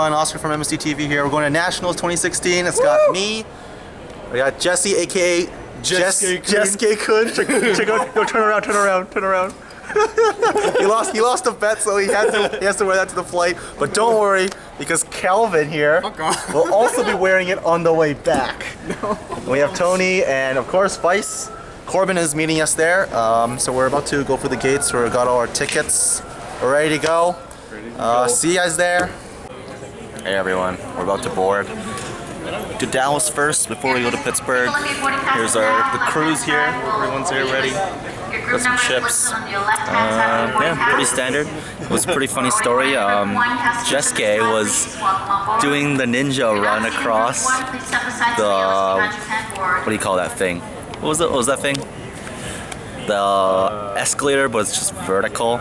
and Oscar from MST.TV here. We're going to Nationals 2016. It's got me. We got Jesse, aka Jess Kun. Check out. Yo, turn around. he lost a bet, so he has to wear that to the flight. But don't worry, because Calvin here will also be wearing it on the way back. No. We have Tony and of course Fais. Corbin is meeting us there. So we're about to go through the gates. We got all our tickets. We're ready to go. See you guys there. Hey everyone, we're about to board to Dallas first before we go to Pittsburgh. Here's the cruise here. Everyone's here ready. Got some chips. Yeah, pretty standard. It was a pretty funny story. Jeske was doing the ninja run across the, what do you call that thing? What was that thing? The escalator, but it's just vertical.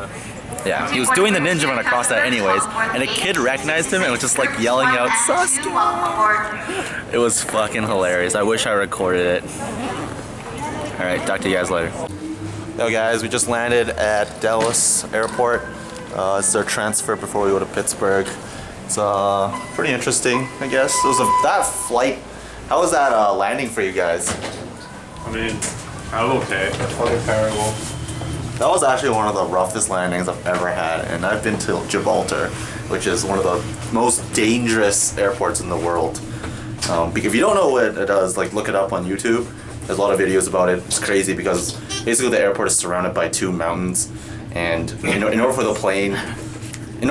Yeah, he was doing the ninja run across that anyways, and a kid recognized him and was just like yelling out, Sasuke! It was fucking hilarious. I wish I recorded it. Alright, talk to you guys later. Yo guys, we just landed at Dallas Airport. It's our transfer before we go to Pittsburgh. It's pretty interesting, I guess. It was that flight. How was that landing for you guys? I mean, I was okay. That's fucking terrible. That was actually one of the roughest landings I've ever had, and I've been to Gibraltar, which is one of the most dangerous airports in the world. If you don't know what it does, like look it up on YouTube. There's a lot of videos about it. It's crazy because basically the airport is surrounded by two mountains, and in order for the plane to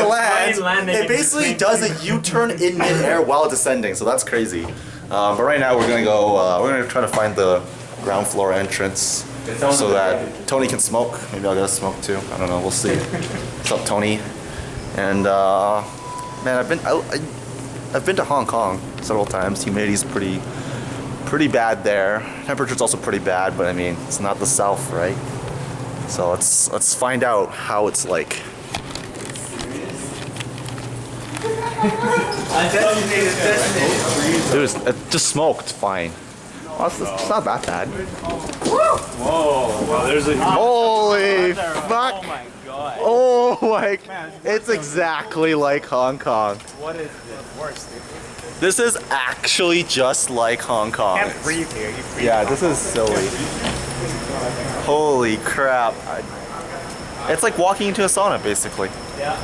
land, it basically does a U-turn in mid-air while descending. So that's crazy. But right now we're gonna try to find the ground floor entrance so that Tony can smoke. Maybe I'll get a smoke too. I don't know. We'll see. What's up, Tony? And man, I've been to Hong Kong several times. Humidity's pretty bad there. Temperature's also pretty bad, but I mean it's not the South, right? So let's find out how it's like. Dude, it just smoked fine. Well, it's not that bad. Whoa, wow, there's a... Holy fuck! Oh my god. Oh my... It's exactly like Hong Kong. What is this? Worse, dude. This is actually just like Hong Kong. You can't breathe here. You breathe. Yeah, this is silly. Holy crap. It's like walking into a sauna, basically. Yeah.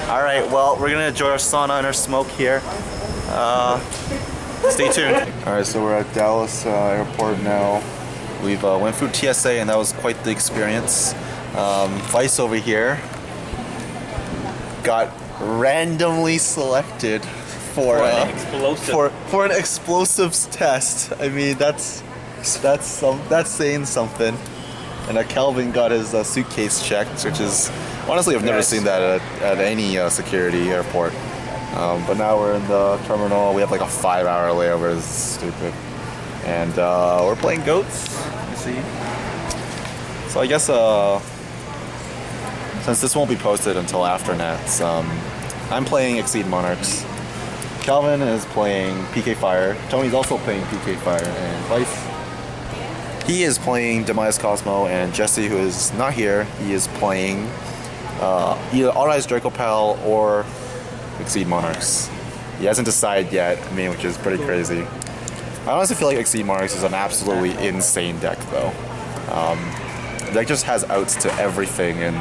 Alright, well, we're gonna enjoy our sauna and our smoke here. Stay tuned. Alright, so we're at Dallas Airport now. We've went through TSA and that was quite the experience. Fais over here got randomly selected for an explosives test. I mean, that's saying something. And Calvin got his suitcase checked, which is honestly I've never seen that at any security airport. But now we're in the terminal. We have like a 5-hour layover. This is stupid. And we're playing goats. You see. So I guess since this won't be posted until after Nats, I'm playing Exceed Monarchs. Calvin is playing PK Fire. Tony's also playing PK Fire, and Fais. He is playing Demise Cosmo, and Jesse, who is not here, he is playing either Authorized Dracopal or Exceed Monarchs. He hasn't decided yet, I mean, which is pretty crazy. I honestly feel like Exceed Monarchs is an absolutely insane deck, though. The deck just has outs to everything, and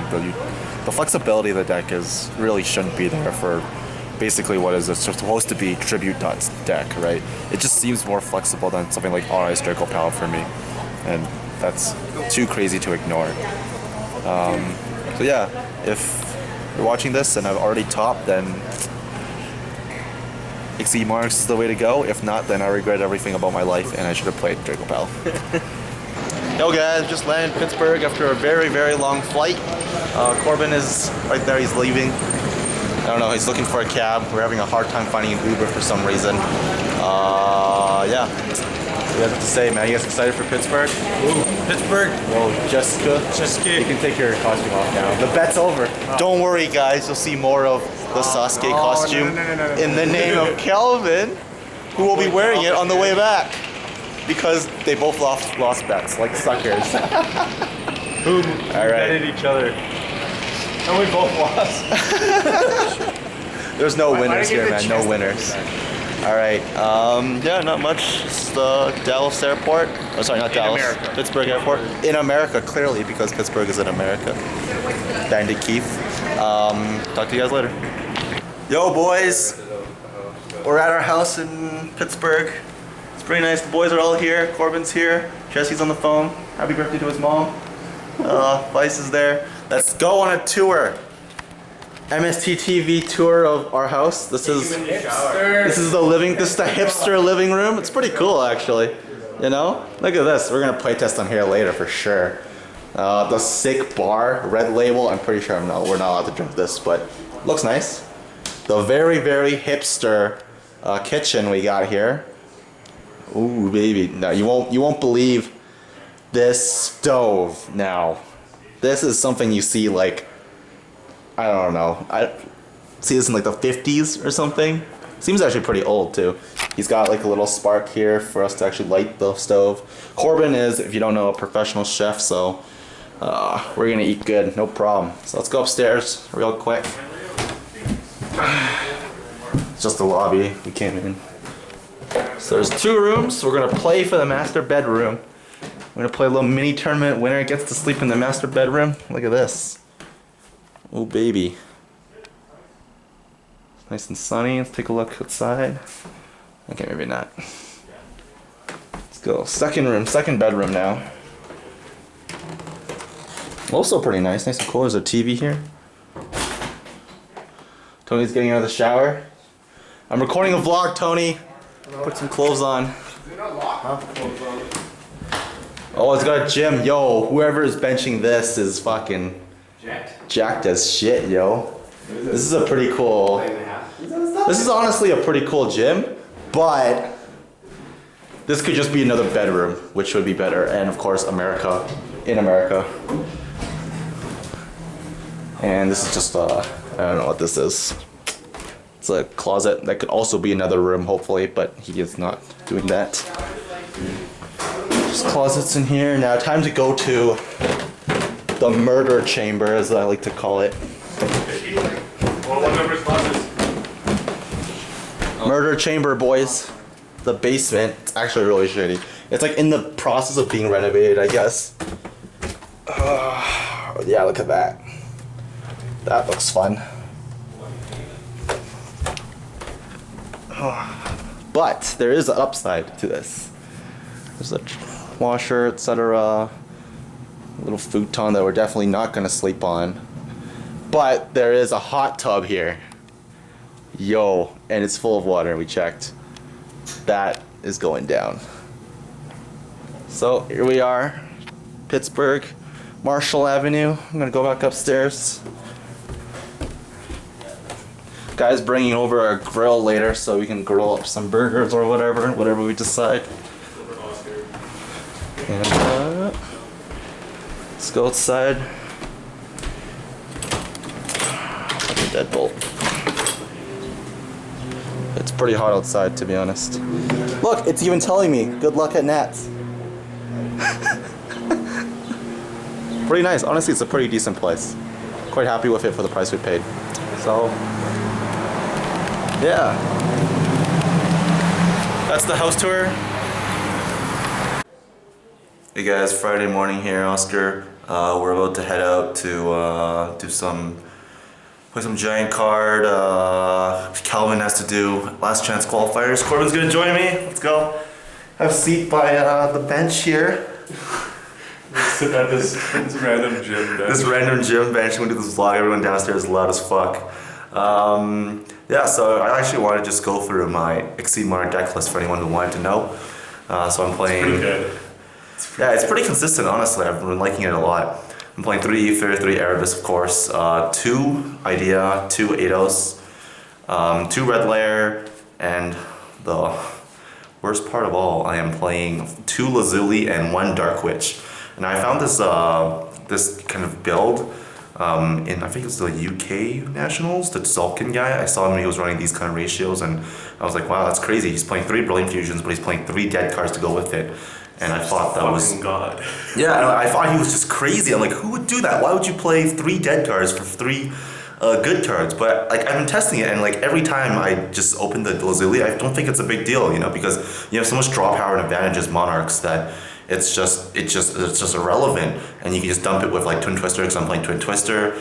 the flexibility of the deck really shouldn't be there for basically what is supposed to be tribute deck, right? It just seems more flexible than something like Authorized Dracopal for me. And that's too crazy to ignore. So yeah, if you're watching this and I've already topped, then Exceed Monarchs is the way to go. If not, then I regret everything about my life and I should have played Dracopal. Yo guys, just landed in Pittsburgh after a very, very long flight. Corbin is right there, he's leaving. I don't know, he's looking for a cab. We're having a hard time finding an Uber for some reason. Yeah. What do you guys have to say, man? You guys excited for Pittsburgh? Ooh, Pittsburgh? Well, Jessica, you can take your costume off now. The bet's over. Oh. Don't worry, guys. You'll see more of the Sasuke costume in the name of Calvin, who will be wearing it on the way back. Because they both lost bets, like suckers. Who betted each other? And we both lost. There's no Why winners give here, the man. chance No to winners. do All right. Yeah, not much. It's the Dallas Airport. Oh, sorry, not Dallas. America. Pittsburgh Airport. In America, clearly, because Pittsburgh is in America. Dandy Keith. Talk to you guys later. Yo, boys. We're at our house in Pittsburgh. It's pretty nice. The boys are all here. Corbin's here. Jesse's on the phone. Happy birthday to his mom. Fais is there. Let's go on a tour. MST.TV tour of our house. This is the hipster living room. It's pretty cool, actually. You know, look at this. We're gonna play test on here later for sure. The sick bar, red label. I'm pretty sure we're not allowed to drink this, but looks nice. The very, very hipster kitchen we got here. Ooh, baby. No, you won't believe this stove. Now, this is something you see like, I don't know. I see this in like the 50s or something. Seems actually pretty old too. He's got like a little spark here for us to actually light the stove. Corbin is, if you don't know, a professional chef, so we're gonna eat good, no problem. So let's go upstairs real quick. It's just the lobby. We came in. So there's 2 rooms. We're gonna play for the master bedroom. We're gonna play a little mini tournament. Winner gets to sleep in the master bedroom. Look at this. Oh baby. It's nice and sunny. Let's take a look outside. Okay, maybe not. Let's go. Second room, second bedroom now. Also pretty nice. Nice and cool. There's a TV here. Tony's getting out of the shower. I'm recording a vlog, Tony. Put some clothes on. Oh, it's got a gym. Yo, whoever is benching this is fucking jacked as shit, yo. This is a pretty cool. This is honestly a pretty cool gym, but this could just be another bedroom, which would be better. And of course, America, in America. And this is just I don't know what this is. It's a closet that could also be another room, hopefully, but he is not doing that. Just closets in here. Now, time to go to the murder chamber, as I like to call it. Murder chamber, boys. The basement. It's actually really shitty. It's like in the process of being renovated, I guess. Yeah, look at that. That looks fun. But there is an upside to this. There's a washer, etc. Little futon that we're definitely not gonna sleep on. But there is a hot tub here. Yo, and it's full of water, we checked. That is going down. So here we are, Pittsburgh, Marshall Avenue. I'm gonna go back upstairs. Guy's bringing over a grill later so we can grill up some burgers or whatever we decide. And let's go outside. Like a deadbolt. It's pretty hot outside, to be honest. Look, it's even telling me, good luck at Nats. Pretty nice. Honestly, it's a pretty decent place. Quite happy with it for the price we paid. So, yeah. That's the house tour. Hey guys, Friday morning here, Oscar. We're about to head out to play some giant card. Calvin has to do last chance qualifiers. Corbin's gonna join me. Let's go. Have a seat by the bench here. Sit at this random gym bench. This random gym bench. We're gonna do this vlog. Everyone downstairs is loud as fuck. Yeah, so I actually want to just go through my Exceed Modern deck list for anyone who wanted to know. So I'm playing. Pretty good. It's pretty consistent, honestly. I've been liking it a lot. I'm playing 3 Ether, 3 Erebus, of course, 2 Idea, 2 Eidos, 2 Red Layer, and the worst part of all, I am playing 2 Lazuli and 1 Dark Witch. And I found this this kind of build in, I think it's the UK Nationals, the Zulkin guy. I saw him, he was running these kind of ratios, and I was like, wow, that's crazy. He's playing 3 Brilliant Fusions, but he's playing 3 dead cards to go with it. And I thought that was... God. Yeah, I thought he was just crazy. I'm like, who would do that? Why would you play 3 dead cards for 3 good cards? But like I've been testing it, and like every time I just open the Lazuli, I don't think it's a big deal, you know, because you have so much draw power and advantages Monarchs that it's just irrelevant, and you can just dump it with like Twin Twister, because I'm playing Twin Twister.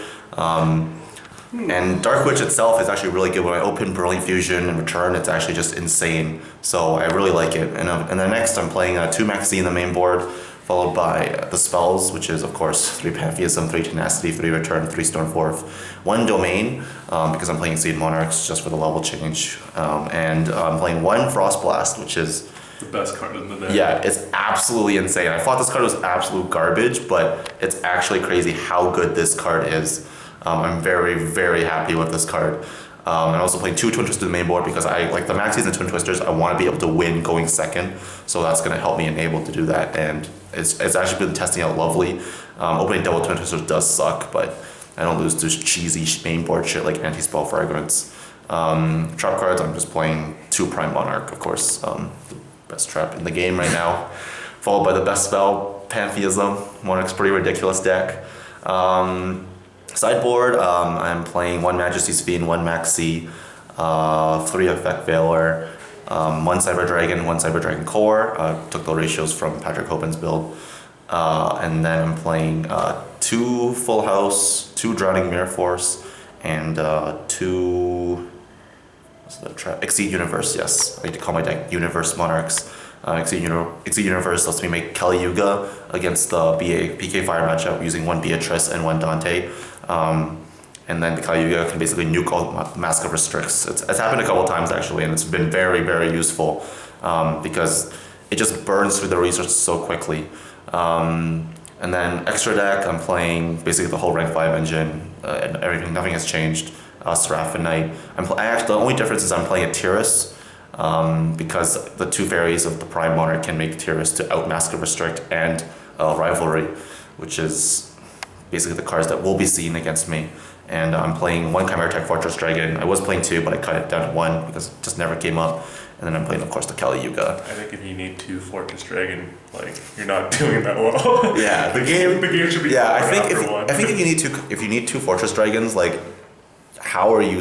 And Dark Witch itself is actually really good. When I open Brilliant Fusion and return, it's actually just insane. So I really like it. And then next I'm playing 2 Maxi in the main board, followed by the spells, which is of course 3 Pantheism, 3 Tenacity, 3 Return, 3 Stormforth, 1 Domain, because I'm playing Seed Monarchs just for the level change. And I'm playing 1 Frost Blast, which is the best card in the deck. Yeah, it's absolutely insane. I thought this card was absolute garbage, but it's actually crazy how good this card is. I'm very, very happy with this card. I'm also playing 2 Twin Twisters in the main board because I like the Maxis and Twin Twisters. I want to be able to win going second, so that's going to help me enable to do that. And it's actually been testing out lovely. Opening double Twin Twisters does suck, but I don't lose to cheesy main board shit like anti-spell fragments. Trap cards, I'm just playing 2 Prime Monarch, of course. The best trap in the game right now, followed by the best spell, Pantheism. Monarch's pretty ridiculous deck. Sideboard, I'm playing 1 Majesty's Fiend, 1 Maxi, 3 Effect Veiler, 1 Cyber Dragon, 1 Cyber Dragon Core. Took the ratios from Patrick Hoban's build. And then I'm playing 2 Full House, 2 Drowning Mirror Force, and 2... what's the trap? Exceed Universe, yes. I like to call my deck Universe Monarchs. Exceed Universe lets me make Kali Yuga against the PK Fire matchup using 1 Beatrice and 1 Dante. And then the Kali Yuga can basically nuke all Mask of Restricts. It's happened a couple times actually, and it's been very, very useful because it just burns through the resources so quickly. And then extra deck, I'm playing basically the whole rank 5 engine, and everything, nothing has changed. Seraphinite. The only difference is I'm playing a Tyrus, because the 2 fairies of the Prime Monarch can make Tyrus to out Mask of Restrict and Rivalry, which is basically the cards that will be seen against me. And I'm playing 1 Chimera Tech Fortress Dragon. I was playing 2, but I cut it down to 1 because it just never came up. And then I'm playing, of course, the Kali Yuga. I think if you need 2 Fortress Dragon, like you're not doing that well. Yeah, the game should be. Yeah, I think if you need 2 Fortress Dragons, like how are you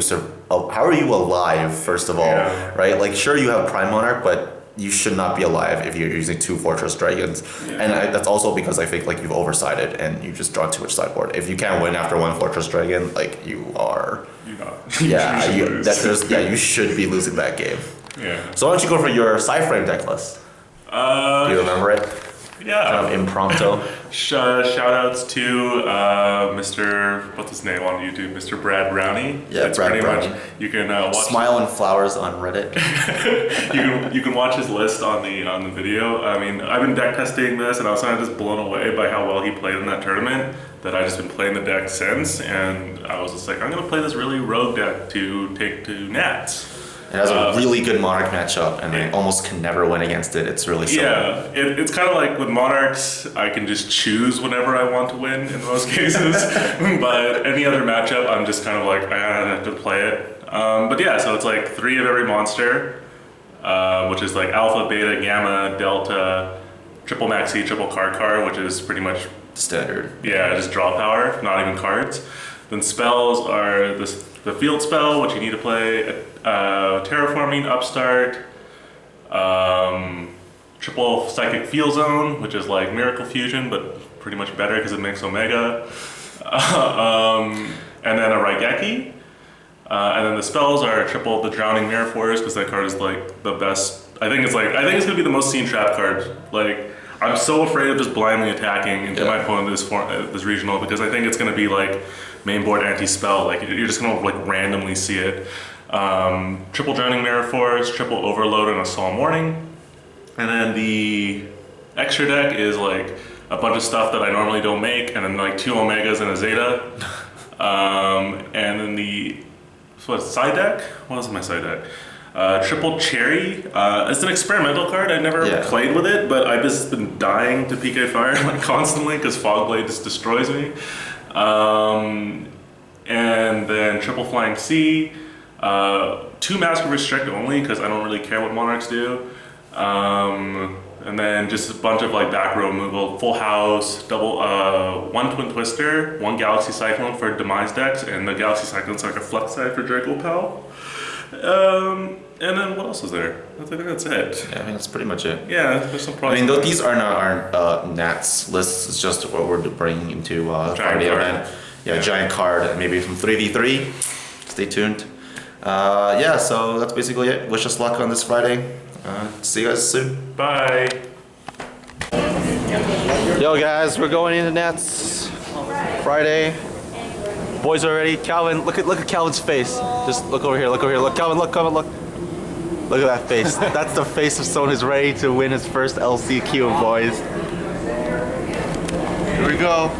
alive, first of all, Yeah. right? Like sure you have Prime Monarch, but you should not be alive if you're using 2 Fortress Dragons. Yeah. And that's also because I think like you've oversided and you just draw too much sideboard. If you can't win after 1 Fortress Dragon, like you are... You're not. Yeah, you you should be losing that game. Yeah. So why don't you go for your Cyframe deck list? Do you remember it? Yeah. Kind of impromptu. Shout outs to Mr. What's his name on YouTube? Mr. Brad Brownie. Yeah, That's Brad pretty Brownie. much. You can watch. Smile and Flowers on Reddit. You can watch his list on the video. I mean, I've been deck testing this, and I was kind of just blown away by how well he played in that tournament. That I just been playing the deck since, and I was just like, I'm gonna play this really rogue deck to take to Nats. It has a really good Monarch matchup, and I almost can never win against it. It's really simple. Yeah, it's kind of like with Monarchs, I can just choose whenever I want to win in most cases. But any other matchup, I'm just kind of like, I have to play it. But yeah, so it's like 3 of every monster, which is like Alpha, Beta, Gamma, Delta, Triple Maxi, Triple Car, which is pretty much Standard. yeah, just draw power, not even cards. Then spells are the field spell, which you need to play, Terraforming, Upstart, Triple Psychic Field Zone, which is like Miracle Fusion, but pretty much better because it makes Omega, and then a Raigeki. And then the spells are triple the Drowning Mirror Force, because that card is like the best. I think it's gonna be the most seen trap card. Like, I'm so afraid of just blindly attacking into my opponent this regional, because I think it's gonna be like main board anti-spell. Like you're just gonna like randomly see it. Triple Drowning Mirror Force, triple Overload, and a Solemn Warning. And then the extra deck is like a bunch of stuff that I normally don't make, and then like 2 Omegas and a Zeta. And then the side deck? What was my side deck? Triple Cherry. It's an experimental card. I never played with it, but I've just been dying to PK Fire like constantly because Fogblade just destroys me. And then Triple Flying Sea. 2 Mask of Restrict only because I don't really care what Monarchs do. And and then just a bunch of like back row removal, full house, double, one twin twister, one galaxy cyclone for demise decks, and the galaxy cyclone's like a flex side for Draco Pal. And then what else is there? I think that's it. Yeah, I think that's pretty much it. Yeah, there's some I products. mean, though these are not our Nats lists. It's just what we're bringing into Friday card. event. Yeah, giant card, and maybe some 3v3. Stay tuned. Yeah, so that's basically it. Wish us luck on this Friday. See you guys soon. Bye. Yo guys, we're going into Nats Friday. Boys are ready. Calvin, look at Calvin's face. Just look over here, look Calvin, look. Look at that face. That's the face of someone who's ready to win his first LCQ, boys. Here we go.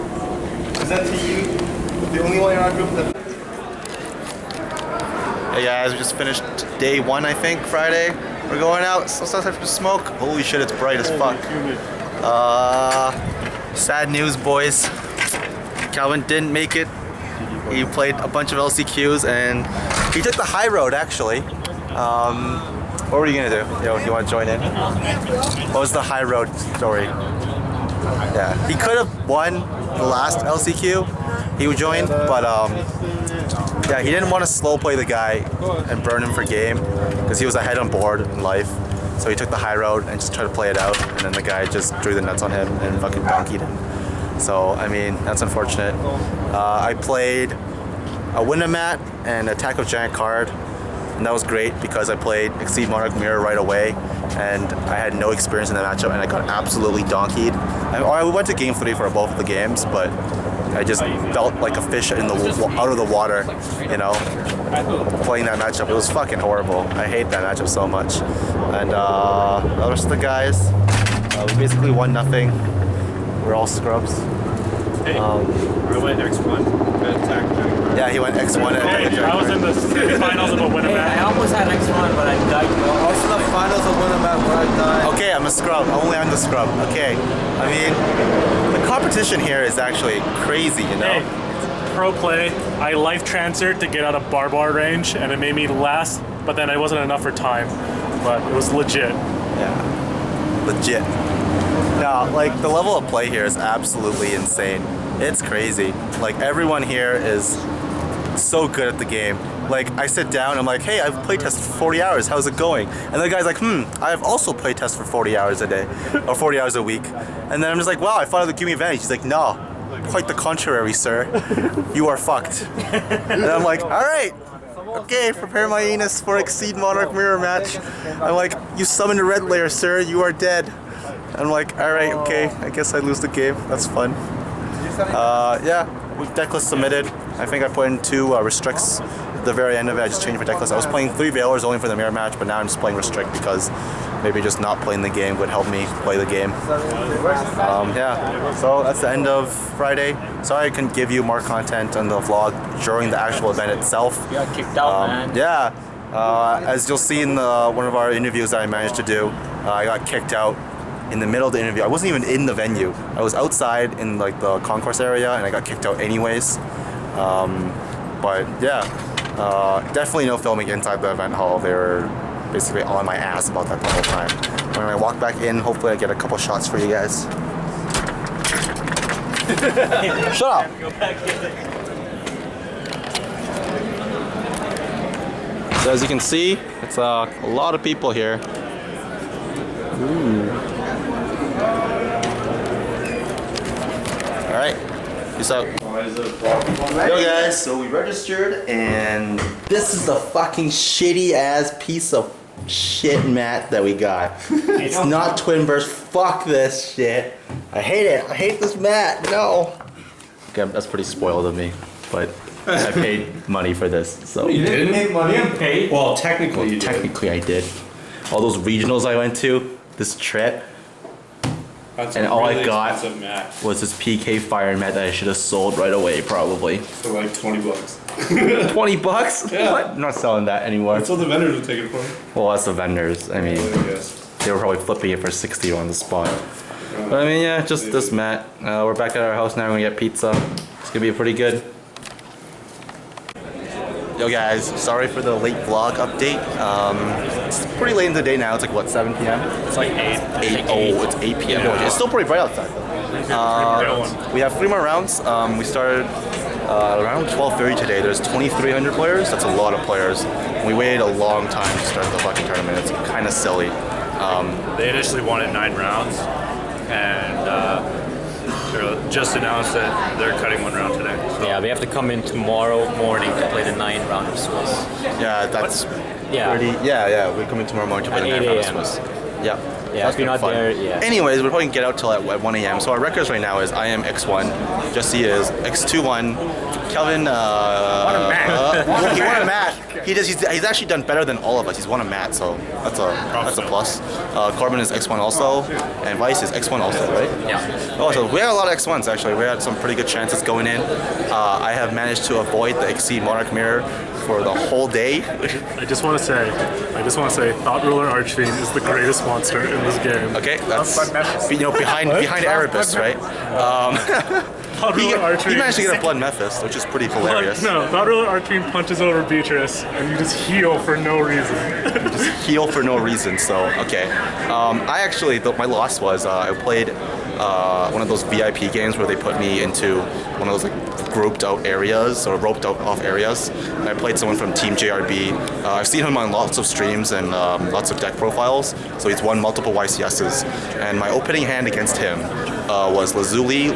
Is that to you? The only one in our group that... Hey guys, we just finished day 1, I think, Friday. We're going out, so time for smoke. Holy shit, it's bright as fuck. Sad news, boys. Calvin didn't make it. He played a bunch of LCQs and he took the high road, actually. What were you gonna do? Yo, you wanna join in? What was the high road story? Yeah, he could have won the last LCQ. He would join, but yeah, he didn't want to slow play the guy and burn him for game because he was ahead on board in life. So he took the high road and just tried to play it out, and then the guy just drew the nuts on him and fucking donkeyed him. So I mean, that's unfortunate. I played a Winamat and Attack of Giant card, and that was great because I played Exceed Monarch Mirror right away, and I had no experience in that matchup, and I got absolutely donkeyed. I went to game 3 for both of the games, but I just felt like a fish in the out of the water, you know, playing that matchup. It was fucking horrible. I hate that matchup so much. And the rest of the guys, we basically won nothing. We're all scrubs. Hey, I went X1. Yeah, he went X1 at Hey, I was in the semifinals of a Winamat. I almost had X1, but I died. Also the finals of Winamat where I died. Okay, I'm a scrub. Only I'm the scrub. Okay. I mean, the competition here is actually crazy, you know? Hey, pro play. I life transferred to get out of bar range, and it made me last, but then it wasn't enough for time. But it was legit. Yeah. Legit. No, like the level of play here is absolutely insane. It's crazy. Like everyone here is so good at the game. Like I sit down, I'm like, hey, I've playtested for 40 hours. How's it going? And the guy's like, I've also playtested for 40 hours a day or 40 hours a week. And then I'm just like, wow, I found out the give me advantage. He's like, no, quite the contrary, sir. You are fucked. And I'm like, all right. Okay, prepare my anus for Exceed Monarch Mirror match. I'm like, you summoned a red layer, sir. You are dead. I'm like, all right, okay. I guess I lose the game. That's fun. Yeah, decklist submitted. I think I put in 2 restricts at the very end of it. I just changed my decklist. I was playing 3 Veilers only for the mirror match, but now I'm just playing restrict because maybe just not playing the game would help me play the game. Yeah, so that's the end of Friday. Sorry I couldn't give you more content on the vlog during the actual event itself. You got kicked out, man. Yeah, as you'll see in one of our interviews that I managed to do, I got kicked out in the middle of the interview. I wasn't even in the venue. I was outside in like the concourse area, and I got kicked out anyways. But yeah, definitely no filming inside the event hall. They were basically on my ass about that the whole time. When I walk back in, hopefully I get a couple shots for you guys. Shut up! So as you can see, it's a lot of people here. Ooh. All right, peace out. Yo guys, so we registered, and this is the fucking shitty ass piece of shit mat that we got. It's not twin burst. Fuck this shit. I hate it. I hate this mat. No. Okay, that's pretty spoiled of me, but I paid money for this, so. You didn't make money and pay? Well, technically you did. Technically I did. All those regionals I went to, this trip, That's and a all really I got expensive mat was this PK fire mat that I should have sold right away, probably. for like $20. 20 bucks? Yeah. What? I'm not selling that anymore. That's what the vendors would take it for. Well, that's the vendors. I mean, I guess. they were probably flipping it for 60 on the spot. But I mean, yeah, just this mat. We're back at our house now. We're gonna get pizza. It's gonna be pretty good. Yo guys, sorry for the late vlog update. it's pretty late in the day now. It's like what, 7 p.m. It's like 8. 8. Oh, it's 8 p.m. Yeah. It's still pretty bright outside though. We have 3 more rounds. We started around 12:30 today. There's 2,300 players. That's a lot of players. We waited a long time to start the fucking tournament. It's kind of silly. They initially wanted 9 rounds, and they just announced that they're cutting 1 round today. So. Yeah, we have to come in tomorrow morning to play the 9th round of Swiss. Yeah, that's Yeah. pretty. Yeah. We're coming tomorrow morning to play the At 9th 8 round of a.m. Swiss. Yeah. Yeah, if you're not there, yeah. Anyways, we're probably gonna get out till at 1 a.m. So our records right now is I am X1, Jesse is X21, Kelvin. Won a mat. He won a mat. He's actually done better than all of us. He's won a mat, so that's a plus. Corbin is X1 also, and Fais is X1 also, right? Yeah. Oh, so we had a lot of X1s actually. We had some pretty good chances going in. I have managed to avoid the Exceed Monarch Mirror for the whole day. I just want to say, Thought Ruler Archfiend is the greatest monster in this game. Okay, that's behind Erebus, right? Thought Ruler Archfiend. He managed to get a Blood Mephist, which is pretty hilarious. No, Thought Ruler Archfiend punches over Beatrice, and you just heal for no reason. Heal for no reason. So okay, I actually my loss was I played one of those VIP games where they put me into one of those like grouped out areas or roped out off areas. And I played someone from Team JRB. I've seen him on lots of streams and lots of deck profiles. So he's won multiple YCSs. And my opening hand against him was Lazuli,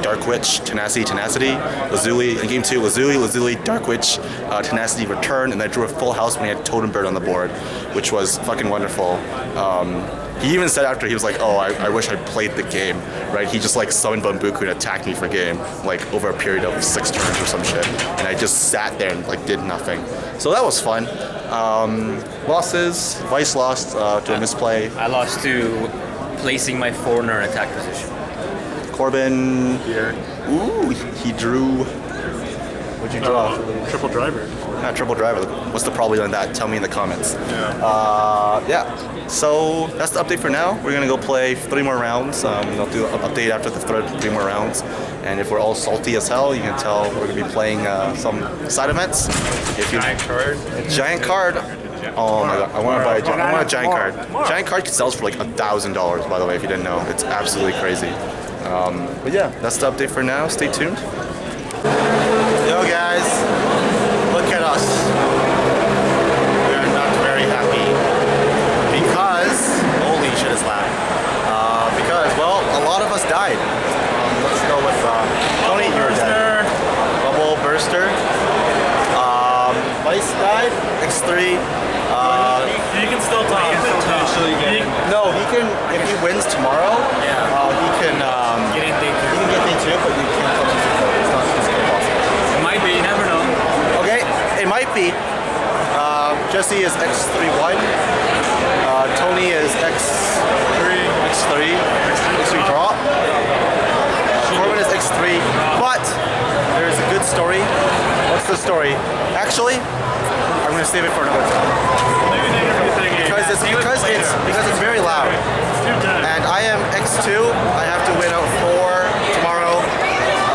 Dark Witch, Tenacity. Lazuli in game 2, Lazuli, Dark Witch, Tenacity return, and I drew a full house when he had Totem Bird on the board, which was fucking wonderful. He even said after, he was like, oh, I wish I played the game, right? He just like summoned Bambuku and attacked me for game, like over a period of 6 turns or some shit. And I just sat there and like did nothing. So that was fun. Losses, Fais lost to a misplay. I lost to placing my foreigner in attack position. Corbin, ooh, he drew, what'd you draw? Triple driver. Yeah, triple driver. What's the probability on that? Tell me in the comments. Yeah. So that's the update for now. We're gonna go play 3 more rounds. I'll do an update after the 3 more rounds. And if we're all salty as hell, you can tell we're gonna be playing some side events. Giant card. Giant card. Oh my god, I want to buy I want a giant card. Giant card sells for like $1,000, by the way, if you didn't know. It's absolutely crazy. But yeah, that's the update for now. Stay tuned. Yo guys, look at us. We are not very happy because holy shit is loud. Because well, a lot of us died. Let's go with Tony. You're dead. Bubble Burster. Fais died. X3. You can still talk. No, he can. If he wins tomorrow, he can Get in day 2. he can get day 2, but you can't touch his code. It's not possible. It might be, you never know. Okay, it might be. Jesse is X31. Tony is X3 draw. Corbin is X3. But there's a good story. What's the story? Actually, I'm gonna save it for another time. Because it's very loud. And I am X2. I have to win out 4 tomorrow.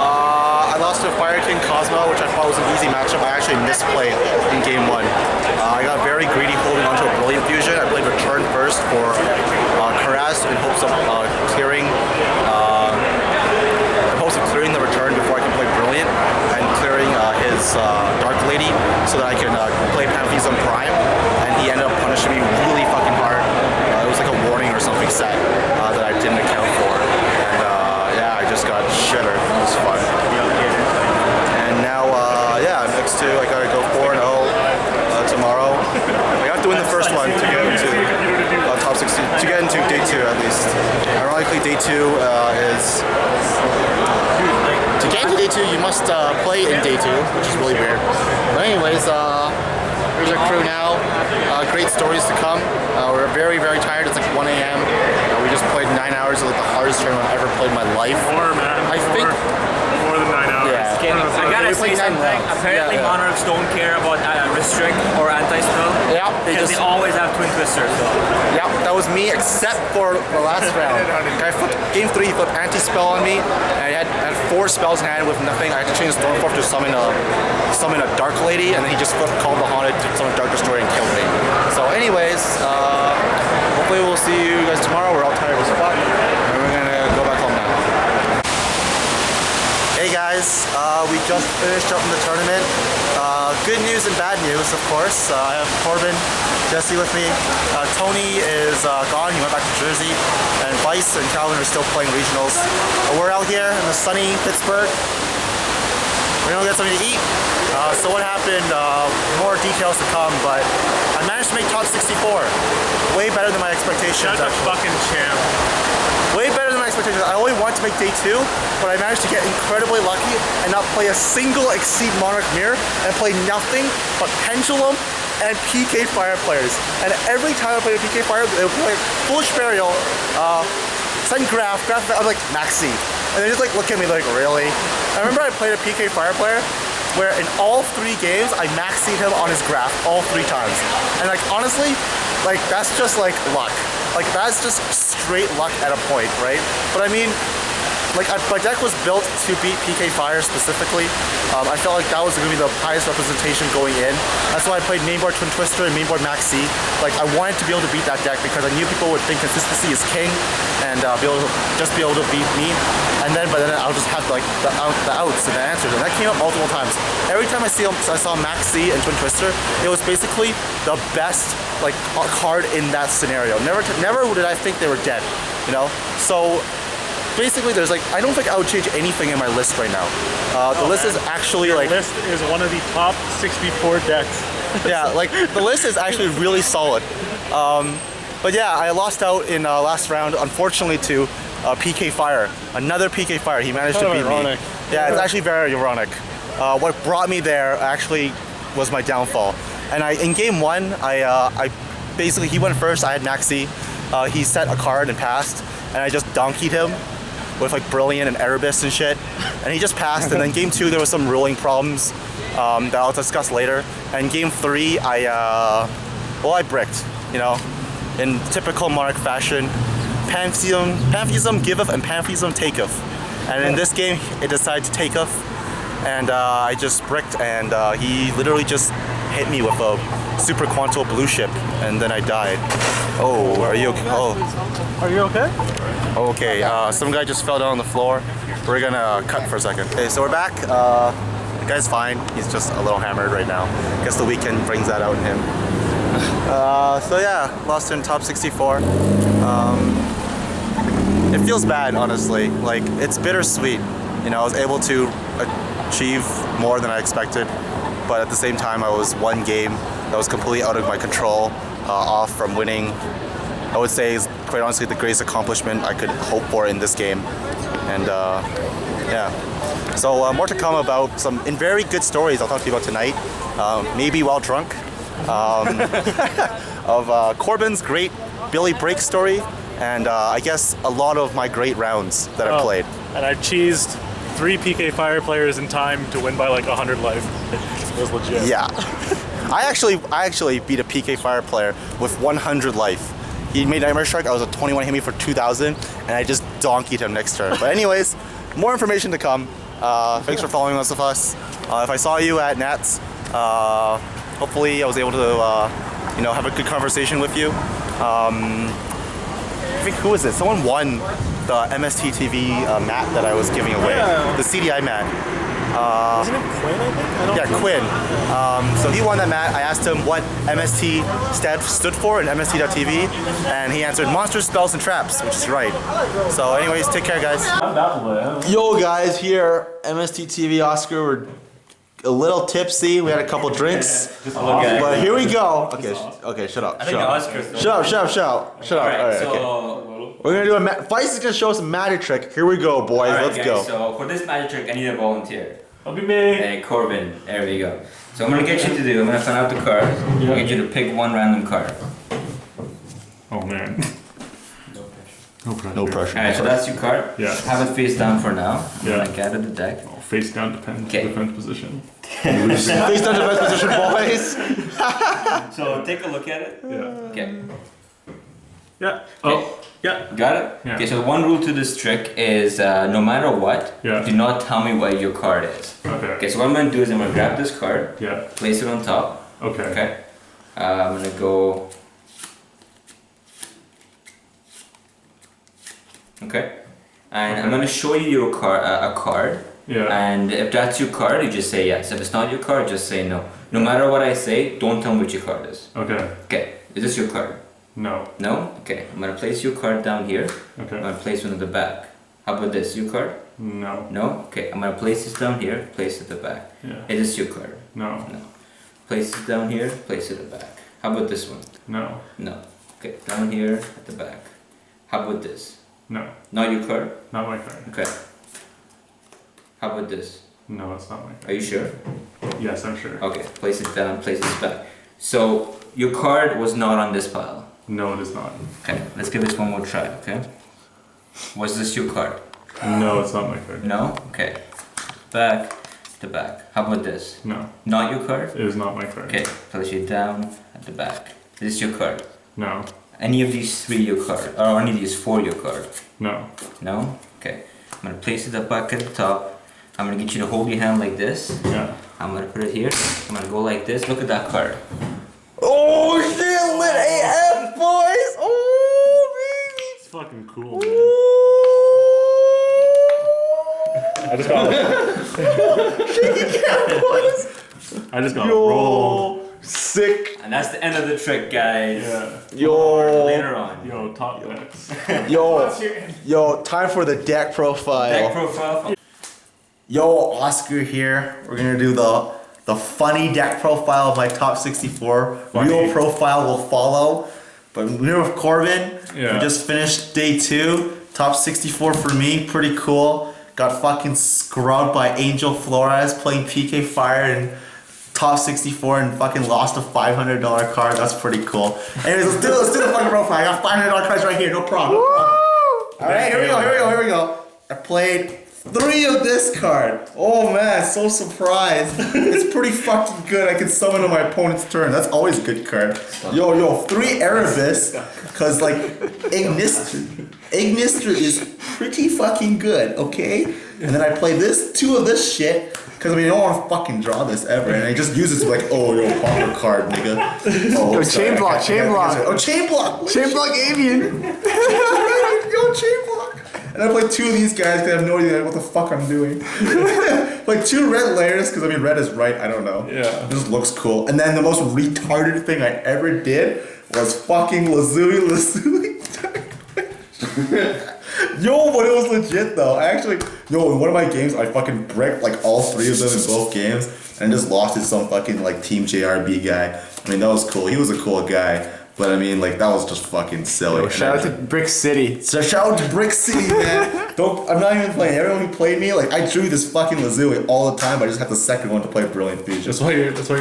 I lost to Fire King Cosmo, which I thought was an easy matchup. I actually misplayed in game 1. I got very greedy holding onto a Brilliant Fusion. I played return first for Karaz in hopes of clearing the return before I can play Brilliant and clearing his Dark Lady so that I can play Pantheism Prime. And he ended up punishing me really fucking hard. It was like a warning or something set that I didn't account for. And yeah, I just got shittered. It was fun. And now, yeah, I'm X2. I gotta go 4-0 tomorrow. I have to win the first one to get into top 16, to get into day 2 at least. Ironically, day 2 is... To get into day 2, you must play in day 2, which is really weird. But anyways, here's our crew now. Great stories to come. We're very, very tired. It's like 1 a.m. We just played 9 hours of like the hardest tournament I've ever played in my life. More, man. I think more than 9 hours. Yeah, Okay, I gotta say something. Apparently, monarchs don't care about restrict or anti-spell. Yeah, Because they always have twin twisters. So. Yeah, that was me except for the last round. I flipped, game 3, he flipped anti-spell on me, and I had 4 spells in hand with nothing. I had to change Stormforth to summon a Dark Lady, and then he just flipped Call the Haunted to summon Dark Destroyer and killed me. So anyways, hopefully we'll see you guys tomorrow. We're all tired as fuck, and we're gonna go back home now. Hey guys, we just finished up in the tournament. Good news and bad news, of course. I have Corbin, Jesse with me. Tony is gone, he went back to Jersey. And Fais and Calvin are still playing regionals. We're out here in the sunny Pittsburgh. We're gonna get something to eat. So what happened, more details to come, but I managed to make top 64. Way better than my expectations. That's a fucking champ. Way better than my expectations. I only wanted to make day 2, but I managed to get incredibly lucky and not play a single Exceed Monarch Mirror and play nothing but Pendulum and PK Fire players. And every time I played a PK Fire, they would play Foolish Burial, Sudden Graph, I'm like, Maxi. And they just like look at me like, really? I remember I played a PK Fire player where in all 3 games, I maxied him on his graph all 3 times. And like, honestly, like that's just like luck. Like that's just straight luck at a point, right? But I mean, like my deck was built to beat PK Fire specifically. I felt like that was going to be the highest representation going in. That's why I played mainboard Twin Twister and mainboard Maxi. Like I wanted to be able to beat that deck because I knew people would think consistency is king and be able to beat me. And then, but then I'll just have like the outs and the answers, and that came up multiple times. Every time I saw Maxi and Twin Twister, it was basically the best like card in that scenario. Never did I think they were dead, you know. So basically, there's like I don't think I would change anything in my list right now. The list is actually Your like list is one of the top 64 decks. yeah, like the list is actually really solid. But yeah, I lost out in last round, unfortunately, to PK Fire. Another PK Fire. He managed to beat me. Yeah, it's actually very ironic. What brought me there actually was my downfall. And in game 1, I basically he went first. I had Maxi. He set a card and passed, and I just donkeyed him with like Brilliant and Erebus and shit. And he just passed. And then game 2, there was some ruling problems that I'll discuss later. And game 3, I bricked. You know, in typical Monarch fashion. Pantheism giveth and Pantheism taketh. And in this game, it decided to take off. And I just bricked, and he literally just hit me with a super quantal blue ship, and then I died. Oh, are you okay? Oh. Are you okay? Okay, some guy just fell down on the floor. We're gonna cut for a second. Okay, so we're back. The guy's fine. He's just a little hammered right now. Guess the weekend brings that out in him. So yeah, lost in top 64. It feels bad, honestly. Like, it's bittersweet. You know, I was able to achieve more than I expected, but at the same time, I was one game that was completely out of my control, off from winning. I would say is quite honestly the greatest accomplishment I could hope for in this game. And yeah. So more to come about some very good stories I'll talk to you about tonight, maybe while drunk, of Corbin's great Billy Break story, and I guess a lot of my great rounds that I played. And I cheesed 3 PK Fire players in time to win by like 100 life. It was legit. Yeah. I actually beat a PK Fire player with 100 life. He made Nightmare Strike, I was a 21, hit me for 2,000, and I just donkeyed him next turn. But anyways, more information to come. Thanks for following us with us. If I saw you at Nats, hopefully I was able to have a good conversation with you. I think, who is it? Someone won the MST.TV mat that I was giving away. Yeah. The CDI mat. Isn't it Quinn, I think? Yeah, Quinn. So he won that mat. I asked him what MST stood for in MST.TV, and he answered monsters, spells, and traps, which is right. So anyways, take care, guys. Yo, guys, here, MST.TV, Oscar, we're a little tipsy. We had a couple drinks, but here we go. Okay, shut up. Shut up. All right, okay. We're gonna do a Fais is gonna show us a magic trick. Here we go, boys. Let's go. So for this magic trick, I need a volunteer. I'll be me. Hey, Corbin. There we go. So I'm gonna get you to do. I'm gonna find out the card. I'm gonna get you to pick one random card. Oh man. No pressure. Alright, so that's your card. Yeah. Have it face down for now. Yeah. I'm gonna gather the deck. Oh Face down defense position. Face down defense position, boys. So take a look at it. Yeah. Okay. Yeah. Oh. Yeah. Got it? Yeah. Okay, so one rule to this trick is no matter what, Yeah. do not tell me what your card is. Okay. Okay, so what I'm gonna do is I'm gonna grab this card, Yeah. place it on top. Okay. Okay. I'm gonna go. Okay. And I'm Okay. gonna show you your card, a card. Yeah. And if that's your card, you just say yes. If it's not your card, just say no. No matter what I say, don't tell me what your card is. Okay. Okay. Is this your card? No. No? Okay. I'm gonna place your card down here. I'm Okay. gonna place one at the back. How about this? Your card? No. No? Okay. I'm gonna place this down here, place it at the back. Yeah. Is this your card? No. No. Place it down here, place it at the back. How about this one? No. No. Okay. Down here at the back. How about this? No. Not your card? Not my card. Okay. How about this? No, it's not my card. Are you sure? Yes, I'm sure. Okay. Place it down, place it back. So your card was not on this pile. No, it is not. Okay. Let's give this one more try, okay? Was this your card? No, it's not my card. No? Okay. Back to back. How about this? No, Not your card? it is not my card. Okay. Place it down at the back. Is this your card? No. Any of these three your card? Or any of these four your card? No. No? Okay. I'm gonna place it back at the top. I'm gonna get you to hold your hand like this. Yeah. I'm gonna put it here. I'm gonna go like this. Look at that card. Oh shit, lit AF, boys. Oh It's fucking cool, man. baby. I just got I just got rolled. Sick. And that's the end of the trick, guys. Yeah. Yo. Later on. Yo, top decks. Yo, time for the deck profile. Deck profile. Yo, Oscar here. We're gonna do the funny deck profile of my top 64. Funny. Real profile will follow. But we're with Corbin. Yeah. We just finished day 2. Top 64 for me. Pretty cool. Got fucking scrubbed by Angel Flores playing PK Fire and top 64 and fucking lost a $500 card. That's pretty cool. Anyways, let's do the fucking profile. I got $500 cards right here. No problem. Alright, here we go. I played 3 of this card. Oh man, so surprised. It's pretty fucking good. I can summon on my opponent's turn. That's always a good card. Yo, 3 Erebus. Cause like Ignister is pretty fucking good, okay? And then I play 2 of this shit. Cause I mean, I don't want to fucking draw this ever, and I just use it to like, oh, yo, pop a card, nigga. Oh, Yo, sorry, chain block, I chain block. Oh, chain block. Chain block avian. Yo, chain block. And I play 2 of these guys because I have no idea what the fuck I'm doing. Like 2 red layers, because I mean, red is right, I don't know. Yeah. It just looks cool. And then the most retarded thing I ever did was fucking Lazuli. Yo, but it was legit though. In one of my games, I fucking bricked like all 3 of them in both games and just lost to some fucking like Team JRB guy. I mean, that was cool. He was a cool guy. But I mean, like, that was just fucking silly. Yo, shout out to Brick City. So shout out to Brick City, man. I'm not even playing. Everyone who played me, like, I drew this fucking Lazuli all the time, but I just had the second one to play Brilliant Fusion. That's why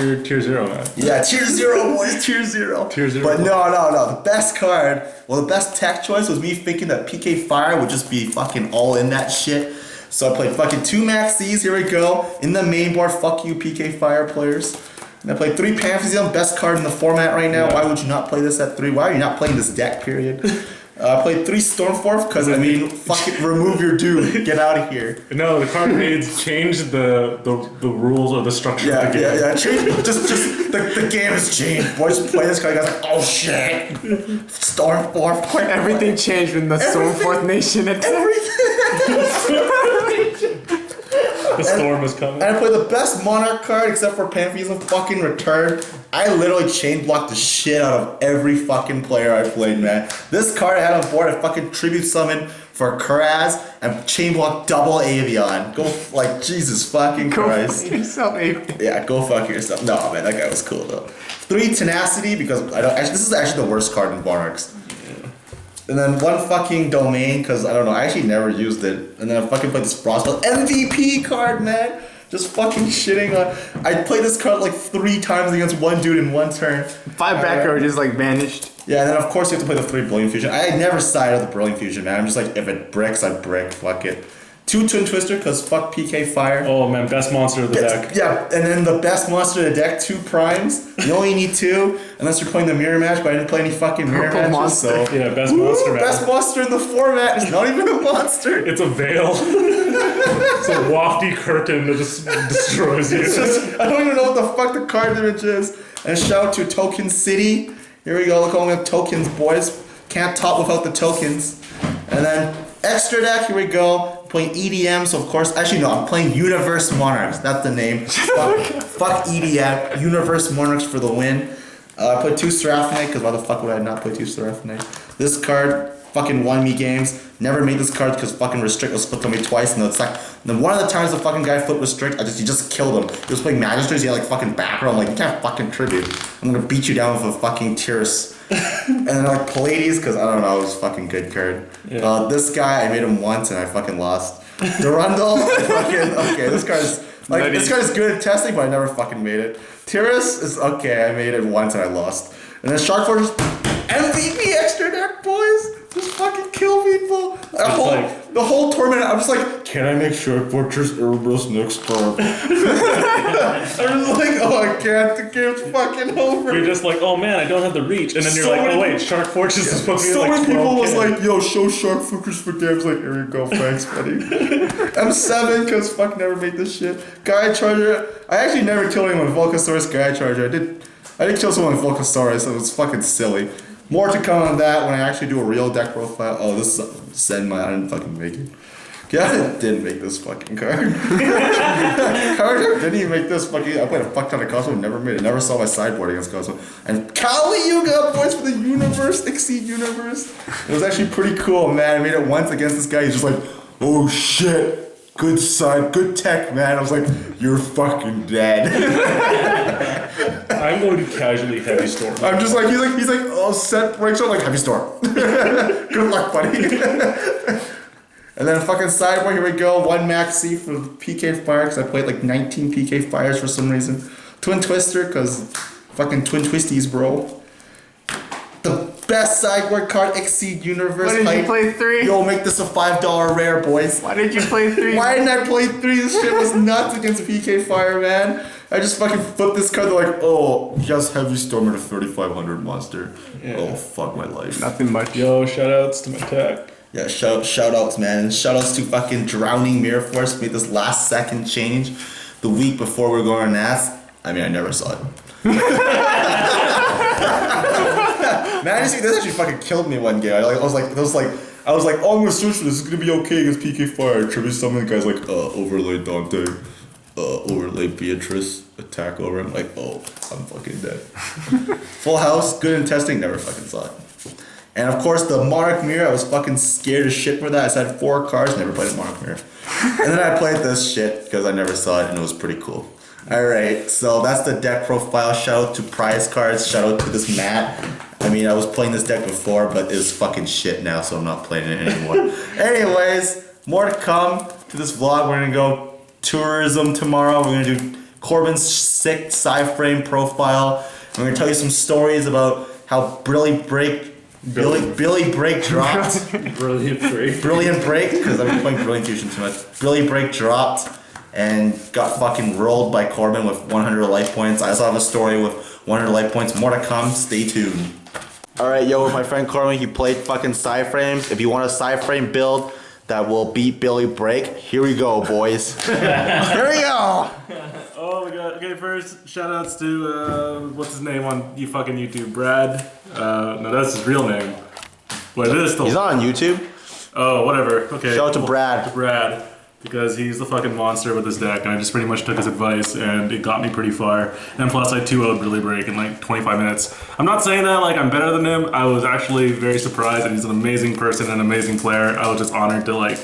you're tier 0, man. Yeah, tier 0, boys, tier 0. Tier 0. But no. The best card, the best tech choice was me thinking that PK Fire would just be fucking all in that shit. So I played fucking 2 Max Cs, here we go. In the main board, fuck you PK Fire players. And I played 3 Pantheon, best card in the format right now. Yeah. Why would you not play this at 3? Why are you not playing this deck, period? I played 3 Stormforth, because I mean, fucking remove your dude. Get out of here. No, the card grades changed the rules or the structure of the game. Yeah. Change, just the game has changed. Boys play this card, you guys are like, oh shit. Stormforth. Everything changed when the Sophomore Nation attacked. The storm is coming. And I played the best Monarch card except for Pantheism fucking Return. I literally chain blocked the shit out of every fucking player I played, man. This card I had on board, I fucking tribute summon for Kuraz and chain block double Avion. Go, like, Jesus fucking Christ. Go fuck yourself, avian. Yeah, go fuck yourself. No, man, that guy was cool though. 3 Tenacity because this is actually the worst card in Monarchs. And then 1 fucking Domain, because I don't know, I actually never used it. And then I fucking played this Frostbelt MVP card, man. Just fucking shitting on. I played this card like 3 times against 1 dude in 1 turn. 5 back row just like vanished. Yeah, and then of course you have to play the 3 Brilliant Fusion. I never sided with the Brilliant Fusion, man. I'm just like, if it bricks, I brick. Fuck it. 2 Twin Twister, because fuck PK Fire. Oh man, best monster of the deck. Yeah, and then the best monster of the deck, 2 primes. You only need 2, unless you're playing the mirror match, but I didn't play any fucking mirror Purple matches, monster. so... Yeah, best monster, man. Best monster in the format. It's not even a monster. It's a veil. It's a wafty curtain that just destroys you. It's just, I don't even know what the fuck the card image is. And shout out to Token City. Here we go, look all we have tokens, boys. Can't top without the tokens. And then extra deck, here we go. Playing EDM, so of course, actually no, I'm playing Universe Monarchs. That's the name. fuck EDM. Universe Monarchs for the win. I put 2 Seraphonite, because why the fuck would I not play 2 Seraphonite? This card fucking won me games. Never made this card because fucking Restrict was flipped on me twice. And it's like, then one of the times the fucking guy flipped Restrict, he just killed him. He was playing Magisters, he had like fucking back row. I'm like, you can't fucking tribute. I'm gonna beat you down with a fucking Tierce. And then like Pallades, because I don't know, it was a fucking good card. Yeah. This guy, I made him once and I fucking lost. Durandal, okay, this card's like, this card's good at testing, but I never fucking made it. Tierce is okay, I made it once and I lost. And then Shark Fortress, MVP extra deck, boys. Just fucking kill people. The whole tournament, I'm just like, can I make Shark Fortress Erebos next turn? I'm just like, oh, I can't. The game's fucking over. You're just like, oh man, I don't have the reach, and then you're like, oh wait, Shark Fortress is supposed to be like 12K. So many people was like, yo, show Shark Fortress for games. Like, here you go, thanks, buddy. M7, because fuck, never made this shit. Guy Charger, I actually never killed anyone with Volcasaurus Guy Charger. I did kill someone with Volcasaurus, so it was fucking silly. More to come on that when I actually do a real deck profile. Oh, this is send my, I didn't fucking make it. Yeah, I didn't make this fucking card. Didn't even make this fucking, I played a fuck ton of Cosmo and never made it. Never saw my sideboard against Cosmo. And Kali, you got points for the Universe, Exceed Universe. It was actually pretty cool, man. I made it once against this guy. He's just like, oh shit. Good side, good tech, man. I was like, you're fucking dead. I'm going to casually heavy storm. I'm just like, he's like, oh, set breaks out like heavy storm. Good luck, buddy. And then fucking sideboard, here we go. 1 Maxi for PK Fire, because I played like 19 PK Fires for some reason. Twin Twister, because fucking Twin Twisties, bro. The best sideboard card, Exceed Universe. Why did you play 3? Yo, make this a $5 rare, boys. Why did you play 3? Why didn't I play 3? This shit was nuts against PK Fire, man. I just fucking flipped this card. They're like, oh, just Heavy Storm at a 3500 monster. Yeah. Oh, fuck my life. Nothing much. Yo, shoutouts to my tech. Yeah, shout outs, man. And shout outs to fucking Drowning Mirror Force. Made this last second change the week before we were going on NAS. I mean, I never saw it. Man, I just think this actually fucking killed me one game. I was like, oh, I'm gonna search for this. It's gonna be okay against PK Fire. Tribute summon the guy's like, overlay Dante, overlay Beatrice, attack over. I'm like, oh, I'm fucking dead. Full house, good in testing, never fucking saw it. And of course, the Monarch Mirror, I was fucking scared as shit for that. I said 4 cards, never played a Monarch Mirror. And then I played this shit because I never saw it and it was pretty cool. Alright, so that's the deck profile. Shout out to prize cards, shout out to this mat. I mean, I was playing this deck before, but it's fucking shit now, so I'm not playing it anymore. Anyways, more to come to this vlog. We're gonna go tourism tomorrow. We're gonna do Corbin's sick sci-frame profile. We're gonna tell you some stories about how Billy Break dropped. Brilliant break. Brilliant Break, because I've been playing Brilliant Fusion too much. Brilliant Break dropped and got fucking rolled by Corbin with 100 life points. I also have a story with 100 life points. More to come. Stay tuned. Alright, yo, with my friend Corbin, he played fucking Sci-Frames. If you want a Sci-Frame build that will beat Billy Break, here we go, boys. Here we go! Oh my god. Okay, first, shoutouts to, what's his name on you fucking YouTube? Brad? No, that's his real name. But it is still. He's not on YouTube. Oh, whatever. Okay. Shout out to Brad. To Brad. Because he's the fucking monster with his deck, and I just pretty much took his advice, and it got me pretty far. And plus, I 2-0'd Billy Break in like 25 minutes. I'm not saying that like I'm better than him. I was actually very surprised, and he's an amazing person and an amazing player. I was just honored to like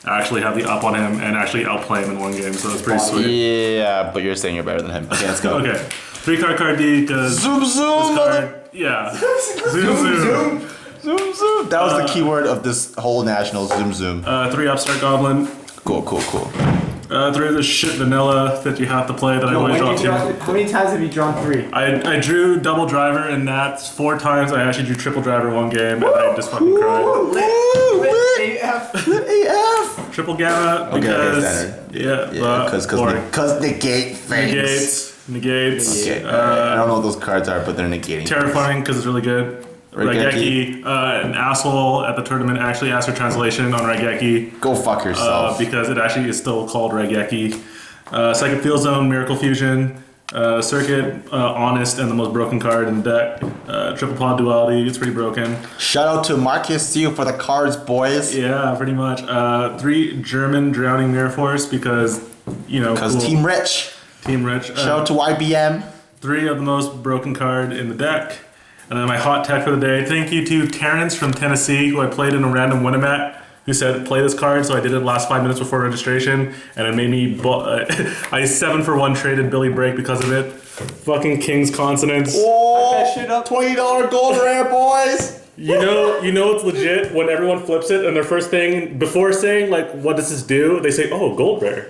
actually have the up on him and actually outplay him in one game, so it's pretty sweet. Yeah, but you're saying you're better than him. Okay, let's go. Okay. 3-card card D, because Zoom zoom! yeah. Zoom. That was the keyword of this whole national. Zoom zoom. 3 Upstart Goblin. Cool. 3 of the shit vanilla that you have to play that I always draw 2. How many times have you drawn 3? I drew double driver and that's 4 times. I actually drew triple driver one game and I just fucking cried. AF. triple gamma Okay, because standard. yeah, Because negate things. negates. Okay. I don't know what those cards are, but they're negating. Terraforming because it's really good. Raigeki. An asshole at the tournament actually asked for translation on Raigeki. Go fuck yourself. Because it actually is still called Raigeki. Second Field Zone, Miracle Fusion. Circuit, Honest, and the most broken card in the deck. Triple Pod Duality, it's pretty broken. Shout out to Marcus Seal for the cards, boys. Yeah, pretty much. 3 German Drowning Mirror Force because, you know, Because cool. Team Rich. Team Rich. Shout out to IBM. 3 of the most broken card in the deck. And then my hot tech for the day. Thank you to Terrence from Tennessee, who I played in a random Winamac, who said play this card. So I did it the last 5 minutes before registration, and it made me. I 7-for-1 traded Billy Break because of it. Fucking King's Consonants. Oh, $20 gold rare, boys. You know it's legit when everyone flips it and their first thing before saying like what does this do, they say oh gold rare.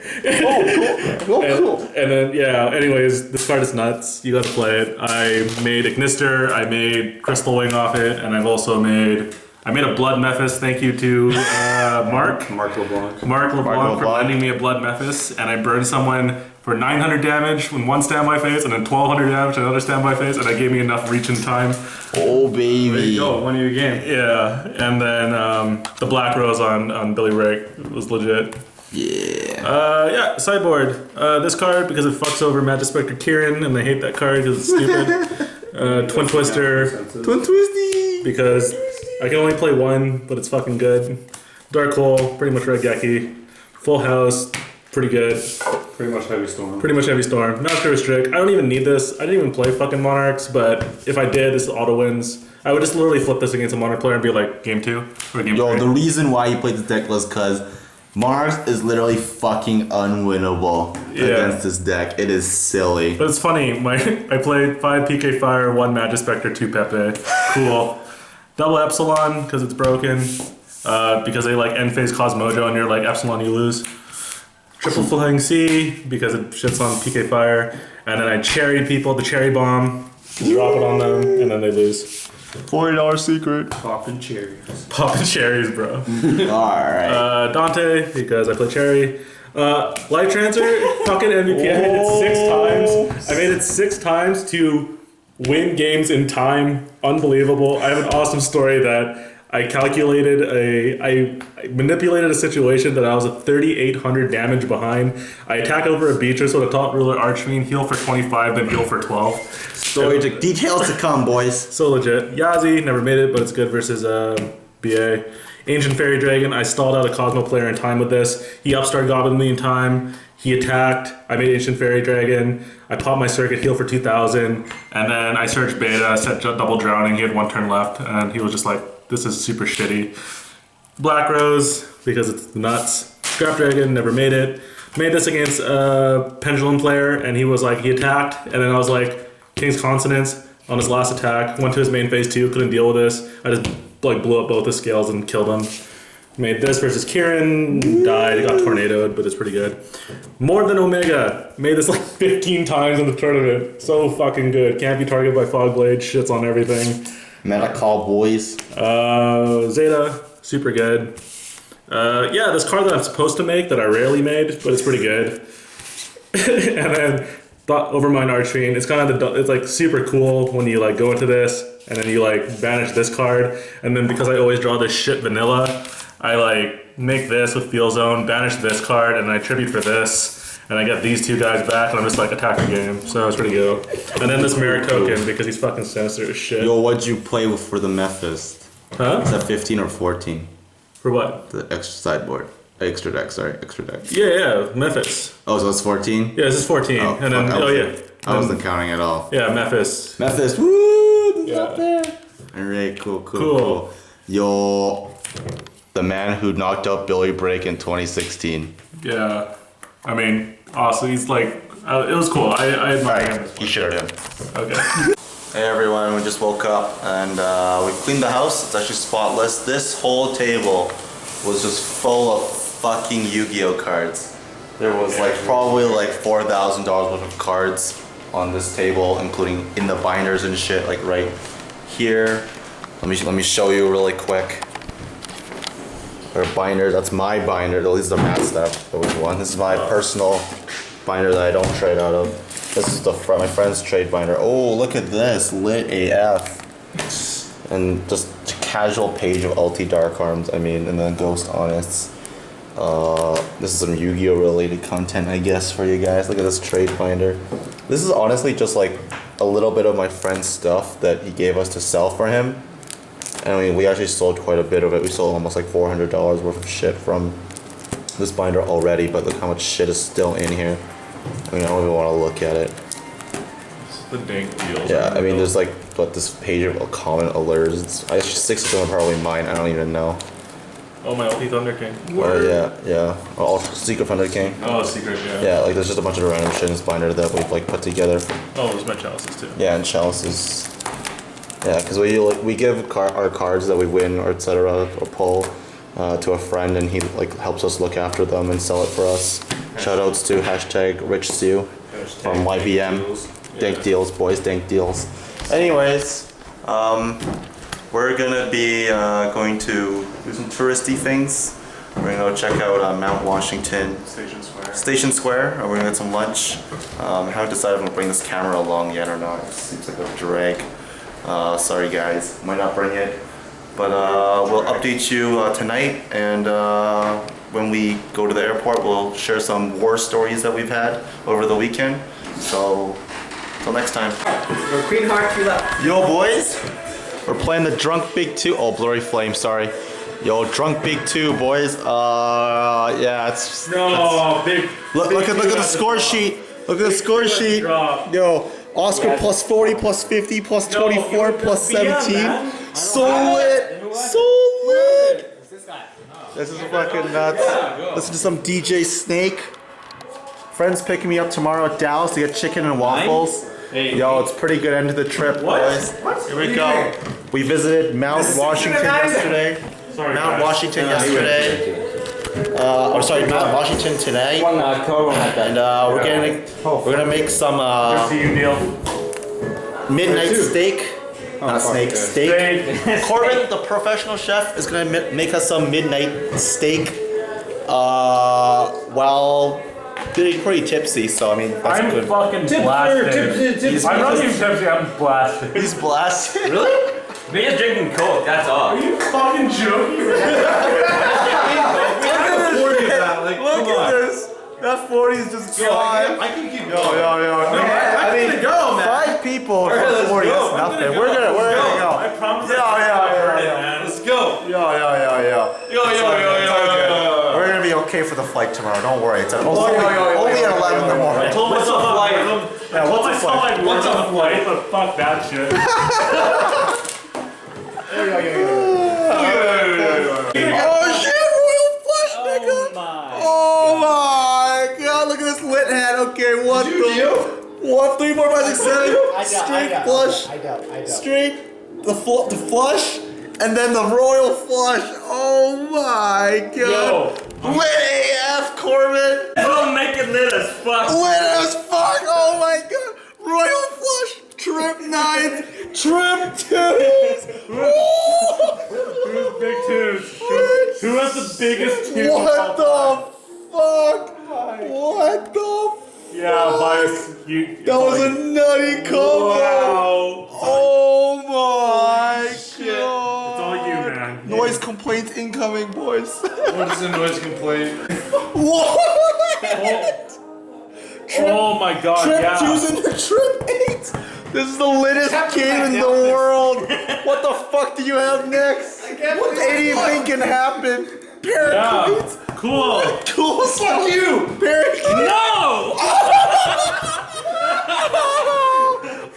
Cool. And then yeah. Anyways, this card is nuts. You got to play it. I made Ignister. I made Crystal Wing off it, and I've also made. I made a Blood Mephis. Thank you to Mark LeBlanc. for lending me a Blood Mephis, and I burned someone for 900 damage with 1 standby phase, and then 1200 damage another standby phase, and that gave me enough reach in time. Oh, baby. There you go, one of your game. Yeah, and then the Black Rose on Billy Rake was legit. Yeah. Sideboard. This card, because it fucks over Magic Spectre Kieran, and they hate that card because it's stupid. Twin Twister. Twin Twisty. Because I can only play 1, but it's fucking good. Dark Hole, pretty much Raigeki. Full House, pretty good. Pretty much Heavy Storm. Pretty much Heavy Storm. Not sure Restrict. I don't even need this. I didn't even play fucking Monarchs, but if I did, this auto wins. I would just literally flip this against a Monarch player and be like, game 2 or game 3. The reason why you played this deck was because Mars is literally fucking unwinnable against this deck. It is silly. But it's funny. I played 5 PK Fire, 1 Magic Spectre, 2 Pepe. Cool. Double Epsilon because it's broken. Because they like end phase cause mojo and you're like Epsilon you lose. Triple Flying C because it shits on PK Fire. And then I cherry people, the Cherry Bomb. Drop it on them and then they lose. $40 secret. Poppin' cherries. Popping cherries, bro. Alright. Dante because I play Cherry. Life Transfer, fucking MVP. I made it 6 times. I made it 6 times to win games in time. Unbelievable. I have an awesome story that I calculated I manipulated a situation that I was at 3,800 damage behind. I attack over a Beatrice with a top ruler Archfiend, heal for 25, then heal for 12. Story to details to come, boys. So legit. Yazi, never made it, but it's good versus BA. Ancient Fairy Dragon, I stalled out a Cosmo player in time with this. He upstart Goblin me in time. He attacked. I made Ancient Fairy Dragon. I popped my circuit, heal for 2,000. And then I searched beta, set double drowning. He had 1 turn left, and he was just like, this is super shitty. Black Rose, because it's nuts. Scrap Dragon, never made it. Made this against a Pendulum player, and he was like, he attacked, and then I was like, King's Consonants on his last attack. Went to his main phase 2, couldn't deal with this. I just like blew up both his scales and killed him. Made this versus Kieran, died, got tornadoed, but it's pretty good. More Than Omega, made this like 15 times in the tournament. So fucking good. Can't be targeted by Fogblade, shits on everything. Meta call, boys. Zeta, super good. This card that I'm supposed to make that I rarely made, but it's pretty good. And then Overmind Archfiend. It's kind of it's like super cool when you like go into this and then you like banish this card, and then because I always draw this shit vanilla, I like make this with Field Zone, banish this card, and I tribute for this. And I get these 2 guys back, and I'm just like attack the game. So it's pretty good. And then this Merrick token because he's fucking sinister as shit. Yo, what'd you play with for the Mephist? Huh? Is that 15 or 14? For what? The extra sideboard. Extra deck. Yeah, Memphis. Oh, so it's 14? Yeah, this is 14. Oh, and then, I wasn't counting at all. Yeah, Memphis. Mephist, woo! Yeah. Up there. Alright, cool. Yo, the man who knocked out Billy Break in 2016. Yeah. I mean, awesome. He's like, it was cool. I admire him. You shared him. Okay. Hey everyone, we just woke up and we cleaned the house. It's actually spotless. This whole table was just full of fucking Yu-Gi-Oh cards. There was like probably like $4,000 worth of cards on this table, including in the binders and shit, like right here. Let me show you really quick. Or binder, that's my binder. At least the mat stuff that we won. This is my personal binder that I don't trade out of. This is my friend's trade binder. Oh, look at this, lit AF. And just a casual page of LT Dark Arms, I mean, and then Ghost Honest. This is some Yu-Gi-Oh related content, I guess, for you guys. Look at this trade binder. This is honestly just like a little bit of my friend's stuff that he gave us to sell for him. And I mean, we actually sold quite a bit of it. We sold almost like $400 worth of shit from this binder already, but look how much shit is still in here. I mean, I don't even want to look at it. The dank deals. Yeah, I mean, there's like, what, this page of common alerts. I 6 of them are probably mine, I don't even know. Oh, my LP Thunder King. Yeah. Oh, Secret Thunder King. Oh, Secret, yeah. Yeah, like there's just a bunch of random shit in this binder that we've like put together. Oh, it was my chalices too. Yeah, and chalices. Yeah, because we give our cards that we win or etc. or pull to a friend, and he like helps us look after them and sell it for us. Shoutouts to #RichSue from YBM. Dank deals, boys. Dank deals. Anyways, we're gonna be going to do some touristy things. We're gonna go check out Mount Washington Station Square. We're gonna get some lunch. Haven't decided if I'm gonna bring this camera along yet or not. It seems like a drag. Sorry guys, might not bring it. But we'll update you tonight, and when we go to the airport, we'll share some war stories that we've had over the weekend. So, till next time. We're Queen Heart 2 left. Yo boys, we're playing the Drunk Big 2. Oh, Blurry Flame, sorry. Yo, Drunk Big 2, boys. Yeah, it's... Big. Look at the score sheet. Look at the score sheet. Yo, Oscar plus 40, plus 50, plus 24, plus 17. So lit. So lit. This is fucking nuts. Listen to some DJ Snake. Friends picking me up tomorrow at Dallas to get chicken and waffles. Yo, it's pretty good end to the trip, boys. Here we go. We visited Mount Washington yesterday. Mount Washington yesterday. I'm sorry, Mount Washington today. And we're gonna make some midnight steak. Not steak. Corbin, the professional chef, is gonna make us some midnight steak. While getting pretty tipsy, so I mean that's good. I'm fucking blasted. I'm not even tipsy, I'm blasted. He's blasted. Really? We're just drinking Coke, that's all. Are you fucking joking? Look at this. That 40 is just gone. I can keep Yo. I mean, go, man. 5 people for 40 is nothing. We're gonna go. I promise. Yeah. Let's go. We're gonna be okay for the flight tomorrow. Don't worry. It's only at 11 in the morning. I told myself what's a flight, but fuck that shit. Oh shit! Royal flush, nigga. Oh my god! Look at this lit hat. Okay, what the? 1, 3, 4, 5, 6, 7. Straight flush. Straight. The flush, and then the royal flush. Oh my god! Lit AF, Corbin. Don't make it lit as fuck. Lit as fuck. Oh my god! Royal flush. Trip 9. Trip 2s. Big twos. Who has the biggest twos? What the fuck? What the fuck? Yeah, bias. That was a nutty combo. Wow. Oh my god. It's all you, man. Noise complaints incoming, boys. What is the noise complaint? What? Oh my god, Trip yeah. 2's into Trip 8. This is the littest game in the world. What the fuck do you have next? What anything can happen? Parakeets. Yeah. Cool. Cool. Fuck you. Parakeets. No!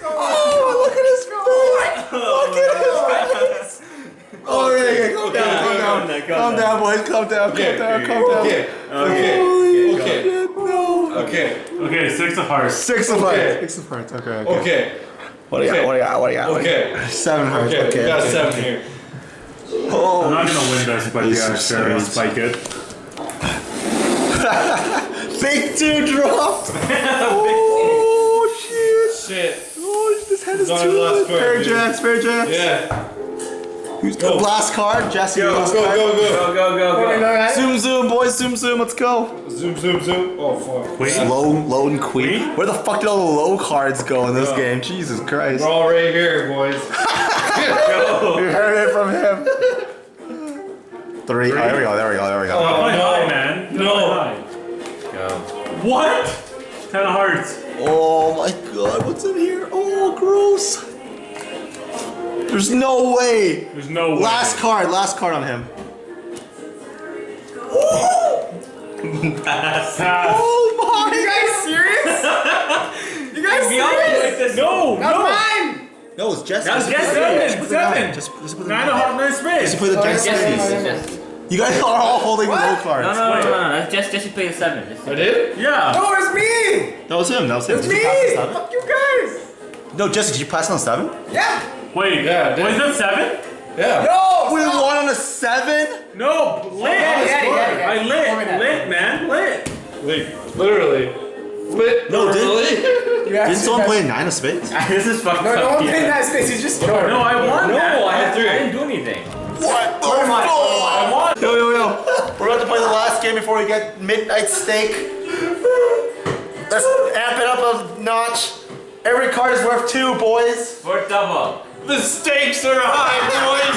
Oh, look at his face. Look at his face. Oh, yeah, calm down, boys. Calm down. Okay, 6 of hearts. 6 of hearts. 6 of hearts. Okay. What do you got? Okay. 7 hearts. Okay. We got 7 here. I'm not gonna win this, but yeah, sure, I'll spike it. Big 2 dropped. Oh shit. Shit. Oh, this head is It's on too the last lit. card, Fair dude. jacks. Yeah. Last card, Jesse. Go, last go, card. go, go. Go. Zoom, boys, zoom, let's go. Zoom. Oh, fuck. Low and queen. Where the fuck did all the low cards go in this game? Jesus Christ. We're all right here, boys. You heard it from him. 3. Oh, there we go. Oh, Play no. high, man. No. Go. What? 10 of hearts. Oh my god, what's in here? Oh, gross. There's no way. There's no way. Last card on him. Pass. Oh my. You guys serious? You guys serious? No, That's no. mine! No, it's Jesse. That was Just Jesse. Seven. Just put the 9 of hearts, 9 space. Just put the Jesse. Jesse. You guys are all holding low cards. No. That's Jesse played 7. I did? Yeah. No, it's me! That was him. It's Did you me! pass on 7? Fuck you guys! No, Jesse, did you pass on 7? Yeah! Wait. Yeah, I did. Wait, is that 7? Yeah. No! We won on a 7? No, lit. Yeah. I lit, man, lit. Wait, literally. Lit. No, literally. Didn't someone play a 9 of spades? This is fucked No, up. no one played that space, he's just No, I won that. I didn't do anything. What the fuck? I won. Yo. We're about to play the last game before we get midnight steak. Let's amp it up a notch. Every card is worth 2, boys. For double. The stakes are high, boys.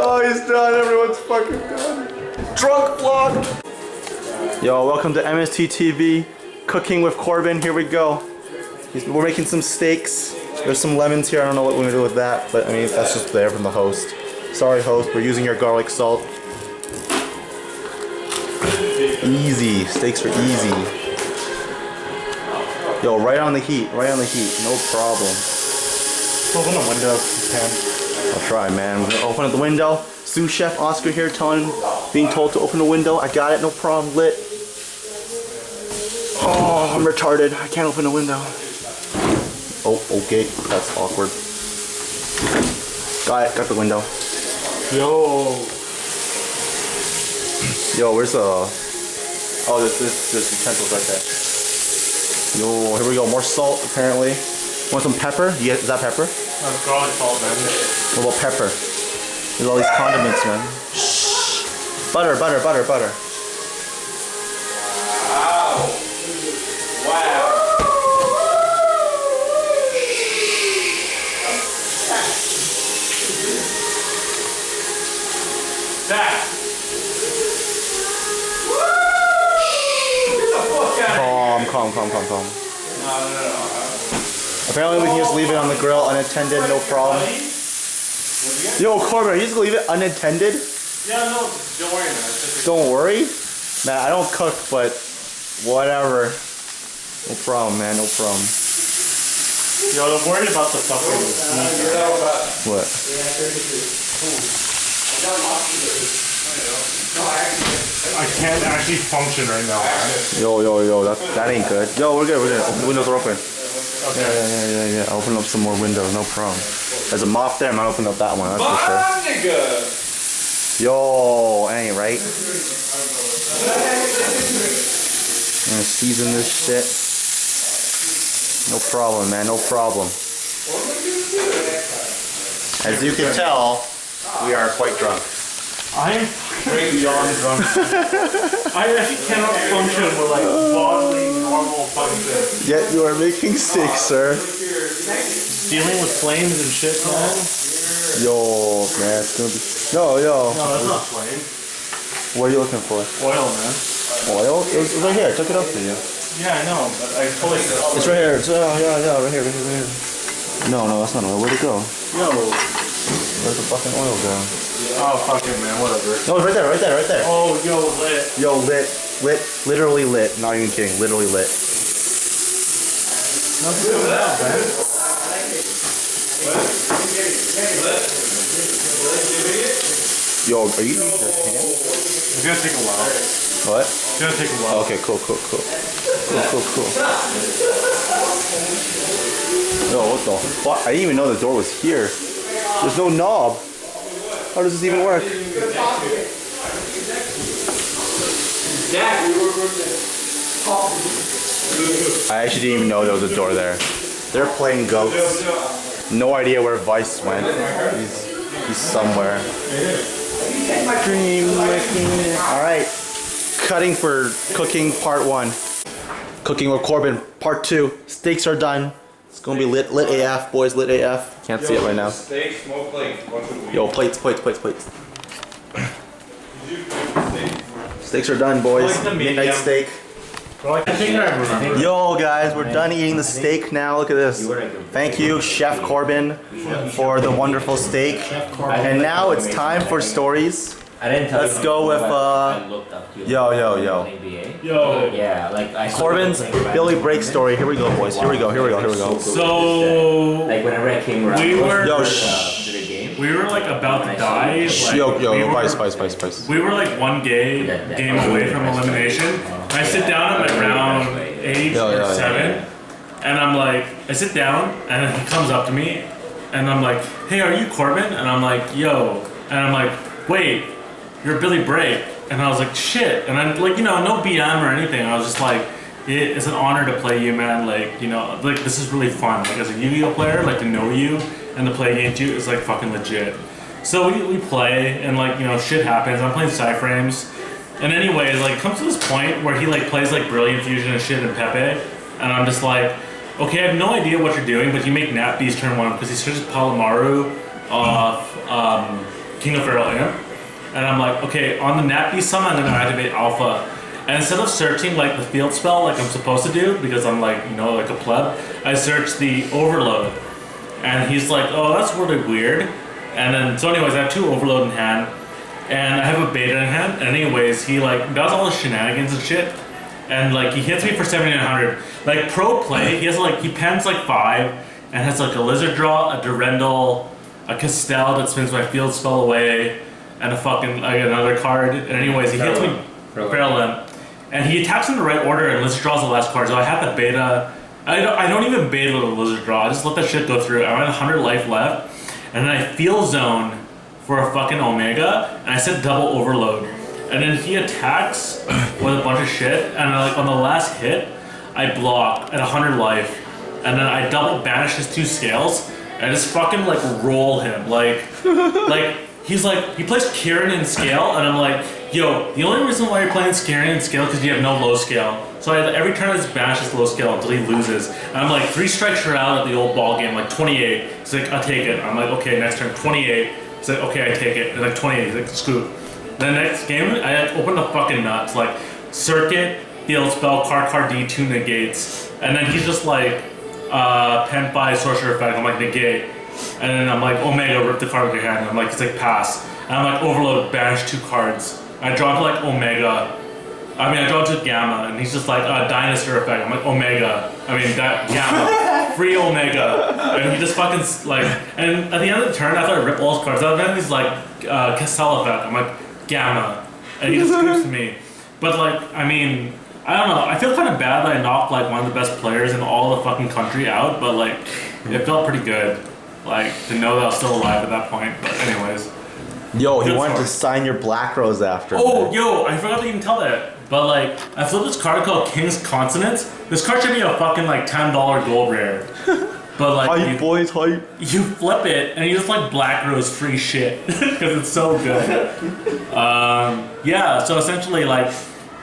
Oh, he's done. Everyone's fucking done. Drunk vlog. Yo, welcome to MST.TV. Cooking with Corbin. Here we go. We're making some steaks. There's some lemons here. I don't know what we're gonna do with that, but I mean, that's just there from the host. Sorry, host. We're using your garlic salt. Easy. Steaks are easy. Yo, right on the heat. No problem. Open the window if you can. I'll try, man. We're gonna open up the window. Sous Chef Oscar here being told to open the window. I got it, no problem. Lit. Oh, I'm retarded. I can't open the window. Oh, okay. That's awkward. Got it. Got the window. Yo, where's the... Oh, there's utensils right there. Yo, here we go. More salt, apparently. Want some pepper? Is that pepper? That's garlic salt, man. What about pepper? There's all these condiments, man. Shh. Butter. Calm. Apparently we can just leave it on the grill unattended, no problem. Yo, Corbin, are you just gonna leave it unattended? Yeah, no, don't worry, man. Don't worry. Man, I don't cook, but whatever. No problem, man, no problem. Yo, don't worry about the fucking What? I can't actually function right now, man. Yo, that ain't good. Yo, we're good. Open the windows are open. Okay. Yeah. I'll open up some more windows, no problem. There's a mop there, I'm not opening up that one, that's for sure. Yo, ain't right. I'm gonna season this shit. No problem, man, no problem. As you can tell, we are quite drunk. I am beyond drunk. I actually cannot function with like bodily normal fucking things. Yet you are making steaks, sir. Dealing with flames and shit, man. Yo, man, it's gonna be... No, that's not flame. What are you looking for? Oil, man. Oil? It's right here, I took it up for you. Yeah, I know, but I totally... It's right here, right here. No, that's not oil, where'd it go? Yo. Where'd the fucking oil go? Oh, fuck it, man, whatever. No, it's right there. Oh, yo, lit. Yo, lit, literally lit, not even kidding, literally lit. Nothing coming out, man. Yo, are you using your hand? It's gonna take a while. What? It's gonna take a while. Okay, cool. Yo, what the fuck? I didn't even know the door was here. There's no knob. How does this even work? I actually didn't even know there was a door there. They're playing goats. No idea where Vice went. He's somewhere. Alright. Cutting for cooking part 1. Cooking with Corbin part 2. Steaks are done. It's gonna be lit AF, boys, lit AF. Can't see it right now. Steak, smoke plate. Yo, plates. Steaks are done, boys. Midnight steak. Yo, guys, we're done eating the steak now. Look at this. Thank you, Chef Corbin, for the wonderful steak. And now it's time for stories. Let's go with yo. Yeah, like I Corbin's Billy Break story. Here we go, boys. Here we go. So like whenever I came around, we were Yo, to the game. we were like about to die. Like, Yo, Vice. we were like one game away from elimination. I sit down at like round 8 or 7, and I'm like, I sit down, and then he comes up to me, and I'm like, hey, are you Corbin? And I'm like, yo, and I'm like, wait, you're Billy Break. And I was like, shit. And I'm like, no BM or anything. I was just like, it's an honor to play you, man. Like, like this is really fun. Like as a Yu-Gi-Oh player, like to know you and to play against you is like fucking legit. So we play and like, shit happens. I'm playing Cyframes. And anyways, like it comes to this point where he like plays like Brilliant Fusion and shit and Pepe. And I'm just like, okay, I have no idea what you're doing, but you make Nat Beast turn 1 because he searches Palomaru off King of Feral Imp. And I'm like, okay, on the Nat Beast summon, I'm gonna activate Alpha. And instead of searching like the field spell like I'm supposed to do, because I'm like, like a pleb, I search the Overload. And he's like, oh, that's really weird. And then, so anyways, I have 2 Overload in hand. And I have a Beta in hand. And anyways, he like does all the shenanigans and shit. And like he hits me for 7900. Like pro play, he has like, he pens like 5 and has like a Lizard Draw, a Durendal, a Castell that spins my field spell away, and a fucking like another card. And anyways, he hits me Feral Imp, and he attacks in the right order and Lizard Draws the last card. So I have to Beta. I don't even Beta the Lizard Draw. I just let that shit go through. I had 100 life left, and then I Field Zone for a fucking Omega, and I said double Overload. And then he attacks with a bunch of shit, and like on the last hit, I block at 100 life, and then I double banish his 2 scales, and I just fucking like roll him like he's like, he plays Kieran in scale, and I'm like, yo, the only reason why you're playing Kieran in scale is because you have no low scale. So every turn I just bash his low scale until he loses. And I'm like, 3 strikes her out at the old ball game, like 28. He's like, I'll take it. I'm like, okay, next turn, 28. He's like, okay, I take it. And like 28, he's like, scoop. Then next game, I like, open the fucking nuts, like, circuit, field spell, card D, 2 negates. And then he's just like, pen 5, sorcerer effect. I'm like, negate. And then I'm like, Omega, rip the card with your hand. And I'm like, it's like, pass. And I'm like, Overload, banish 2 cards. I draw to like Omega. I draw to Gamma. And he's just like, Dinosaur effect. I'm like, Omega. Gamma. Free Omega. And he just fucking, like, and at the end of the turn, after I rip all his cards out of him, he's like, Castell effect. I'm like, Gamma. And he just scoops me. But like, I don't know. I feel kind of bad that I knocked like one of the best players in all the fucking country out. But like, it felt pretty good. Like, to know that I was still alive at that point. But anyways. Yo, he wanted to sign your Black Rose after. Oh, yo, I forgot to even tell that. But like, I flipped this card called King's Consonants. This card should be a fucking like $10 gold rare. But like, hype, boys, hype. You flip it and you just like Black Rose free shit because it's so good. Yeah, so essentially like,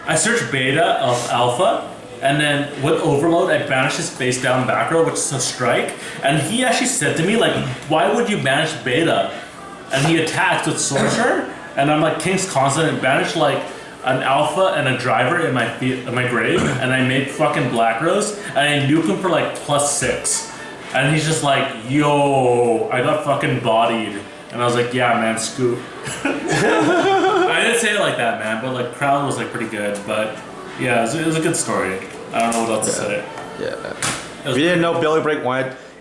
I search Beta of Alpha. And then with Overload, I banish his face down back row, which is a strike. And he actually said to me, like, why would you banish Beta? And he attacks with Sorcerer. And I'm like, King's Consonant, banish like an Alpha and a Driver in my grave. And I make fucking Black Rose. And I nuke him for like +6. And he's just like, yo, I got fucking bodied. And I was like, yeah, man, scoop. I didn't say it like that, man. But like, crowd was like pretty good. But yeah, it was a good story. I don't know what else to say. Yeah. We didn't know Billy Break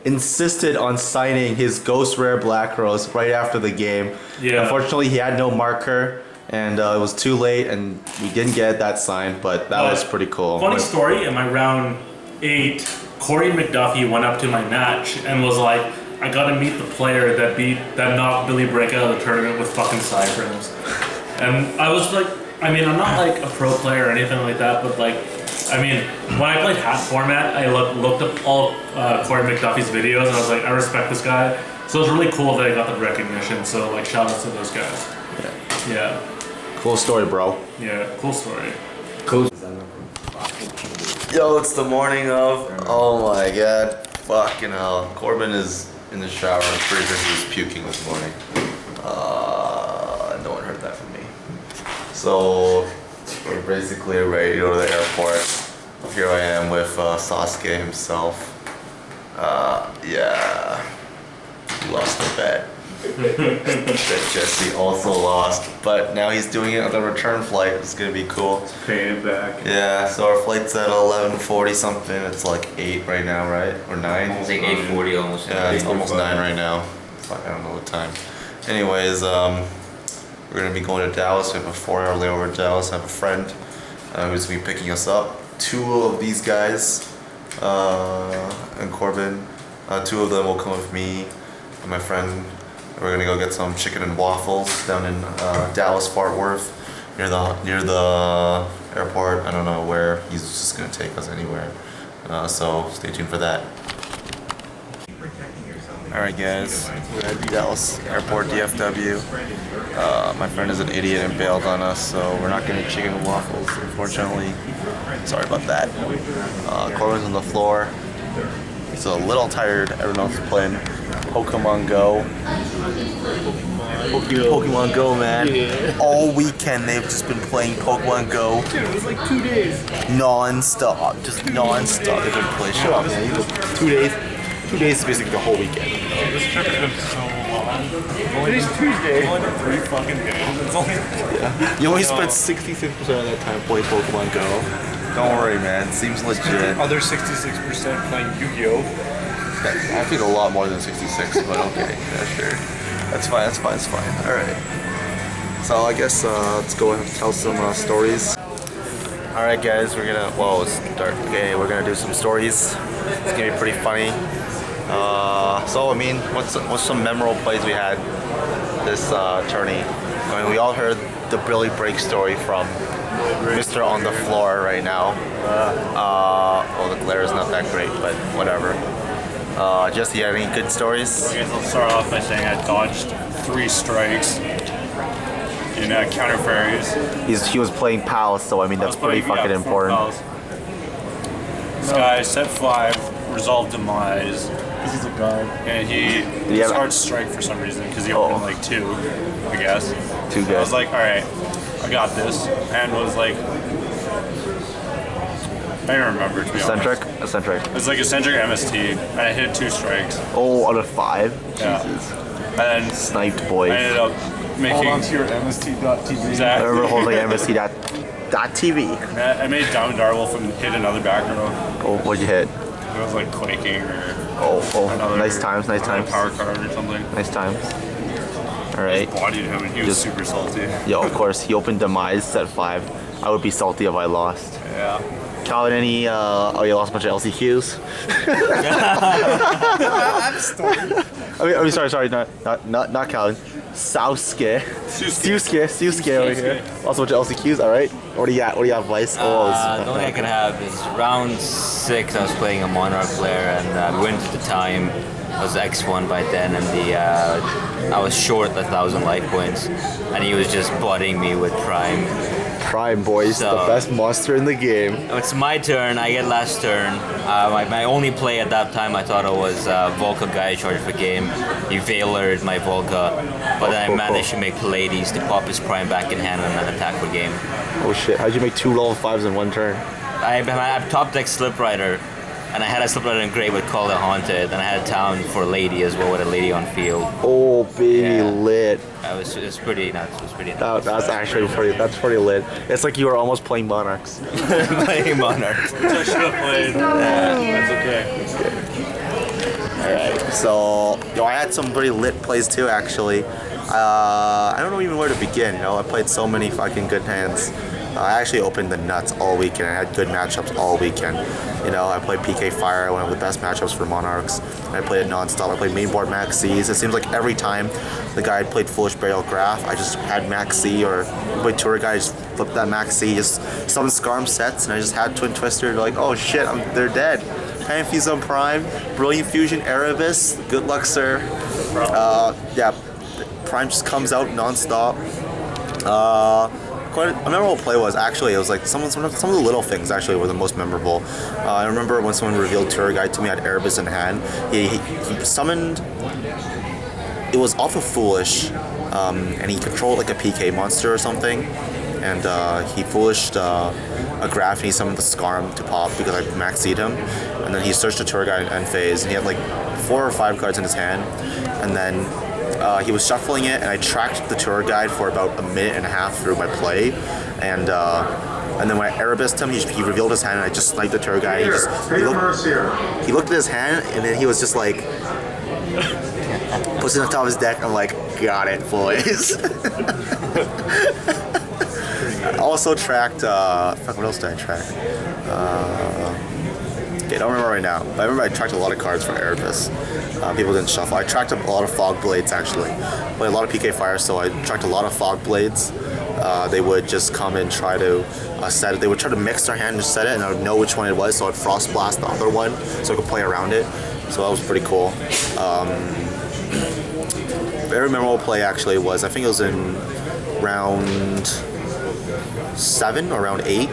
insisted on signing his Ghost Rare Black Rose right after the game. Yeah. Unfortunately, he had no marker, and it was too late, and we didn't get that signed, but that was pretty cool. Funny story, in my round 8, Corey McDuffie went up to my match and was like, I gotta meet the player that knocked Billy Break out of the tournament with fucking Cyframes. And I was like, I'm not like a pro player or anything like that, but like, I mean, when I played half format, I looked up all Corey McDuffie's videos, and I was like, I respect this guy. So it was really cool that I got the recognition. So like, shout outs to those guys. Yeah. Cool story, bro. Yeah. Cool story. Yo, it's the morning of. Oh my god. Fucking hell. Corbin is in the shower. I'm pretty sure he was puking this morning. No one heard that from me. So, we're basically ready to go to the airport. Here I am with Sasuke himself. Yeah. He lost the bet. That Jesse also lost, but now he's doing it on the return flight. It's gonna be cool. Paying it back. Yeah, so our flight's at 11:40 something. It's like 8 right now, right? Or 9? It's like 8:40 almost. Yeah, it's almost 9 right now. Fuck, I don't know the time. Anyways, we're gonna be going to Dallas. We have a 4-hour layover in Dallas. I have a friend who's gonna be picking us up. 2 of these guys, and Corbin, 2 of them will come with me and my friend. We're gonna go get some chicken and waffles down in Dallas, Fort Worth, near the airport. I don't know where. He's just gonna take us anywhere. So stay tuned for that. All right, guys. We're at Dallas Airport, DFW. My friend is an idiot and bailed on us, so we're not getting chicken and waffles, unfortunately. Sorry about that. Corbin's on the floor. He's a little tired. Everyone else is playing Pokemon Go. Pokemon Go, man. Yeah. All weekend they've just been playing Pokemon Go. Dude, it was like 2 days. Non-stop. Just non-stop. They've been playing. Shut up, man. 2 days. 2 days is basically the whole weekend. This trip has been so long. Today's Tuesday. Only 3 fucking days. It's only. Yeah. You only spent 66% of that time playing Pokemon Go. Don't worry, man. It seems legit. Other 66% playing Yu-Gi-Oh! I think a lot more than 66, but okay. Yeah, sure. That's fine, that's fine, that's fine. Alright. So I guess let's go and tell some stories. Alright guys, we're gonna, whoa, it's dark. Okay, we're gonna do some stories. It's gonna be pretty funny. So I mean, what's some memorable plays we had this tourney? I mean, we all heard the Billy Break story from Mr. on the floor right now. Well, the glare is not that great, but whatever. Jesse, you have any good stories? I guess I'll start off by saying I dodged 3 strikes in counter fairies. He was playing pals, so I mean that's pretty fucking important. This guy set 5, resolved demise. This is a guy. And he started strike for some reason because he opened like 2, I guess. 2 good. I was like, all right, I got this, and was like, I don't remember to be honest. Eccentric. It was like eccentric MST, and I hit 2 strikes. Oh, out of 5? Yeah. Jesus. And then Sniped, boys. I ended up making. Hold on to your MST.TV. I Exactly. remember holding MST.TV. I made down Darwolf and hit another back row. Oh, what'd you hit? It was like quaking or Oh, nice times. power card or something. Nice times. Alright. Bodied him and he was Just- super salty. Yo, of course, he opened Demise, set 5. I would be salty if I lost. Yeah. Calvin, any, oh, you lost a bunch of LCQs? I mean, sorry, not Calvin. Susuke over here. Lost a bunch of LCQs, alright. What do you got, Vice? The only I can have is round 6. I was playing a Monarch player, and we went to the time. I was X1 by then, and I was short 1,000 life points, and he was just butting me with Prime. Prime, boys, So- the best monster in the game. It's my turn. I get last turn. My only play at that time I thought it was Volca guy charged for game. He Veilered my Volca, but then I managed to make Pallades to pop his Prime back in hand and then attack for game. Oh shit, how'd you make 2 level 5s in 1 turn? I top deck Slip Rider, and I had a Slip Rider in Grey with Call It Haunted, and I had a town for Lady as well with a Lady on field. Oh, baby, Yeah. lit. It was pretty nuts. It was pretty nuts. That's actually pretty lit. It's like you were almost playing Monarchs. Playing Monarch. I should have played. That's okay. Alright, so, yo, I had some pretty lit plays too, actually. I don't know even where to begin, you know? I played so many fucking good hands. I actually opened the nuts all weekend. I had good matchups all weekend. You know, I played PK Fire, one of the best matchups for Monarchs. I played it nonstop. I played mainboard Max C's. It seems like every time the guy had played Foolish Burial Graph, I just had Max C, or played Tour Guy, just flipped that Max C, just summon Scarm sets, and I just had Twin Twister. Like, oh shit, they're dead. Panfuse on Prime, Brilliant Fusion, Erebus, good luck, sir. Yeah, Prime just comes out nonstop. Quite a memorable play was actually, it was like some of the little things actually were the most memorable. I remember when someone revealed Tour Guide to me, I had Erebus in hand. He summoned, it was off of Foolish, and he controlled like a PK monster or something. And he Foolished a Graph, and he summoned the Scarm to pop because I maxied him. And then he searched the Tour Guide and Fais, and he had like 4 or 5 cards in his hand. And then he was shuffling it, and I tracked the Tour Guide for about a minute and a half through my play. And then when I Erebused him, he revealed his hand, and I just sniped the Tour Guide. He looked at his hand, and then he was just like, puts it on top of his deck. I'm like, got it, boys. I also tracked, fuck, what else did I track? Okay, I don't remember right now, but I remember I tracked a lot of cards for Erebus. People didn't shuffle. I tracked a lot of Fog Blades, actually. I played a lot of PK Fire, so I tracked a lot of Fog Blades. They would just come and try to set it. They would try to mix their hand and set it, and I would know which one it was, so I'd Frost Blast the other one, so I could play around it. So that was pretty cool. Very memorable play, actually, was, I think it was in round 7 or round 8.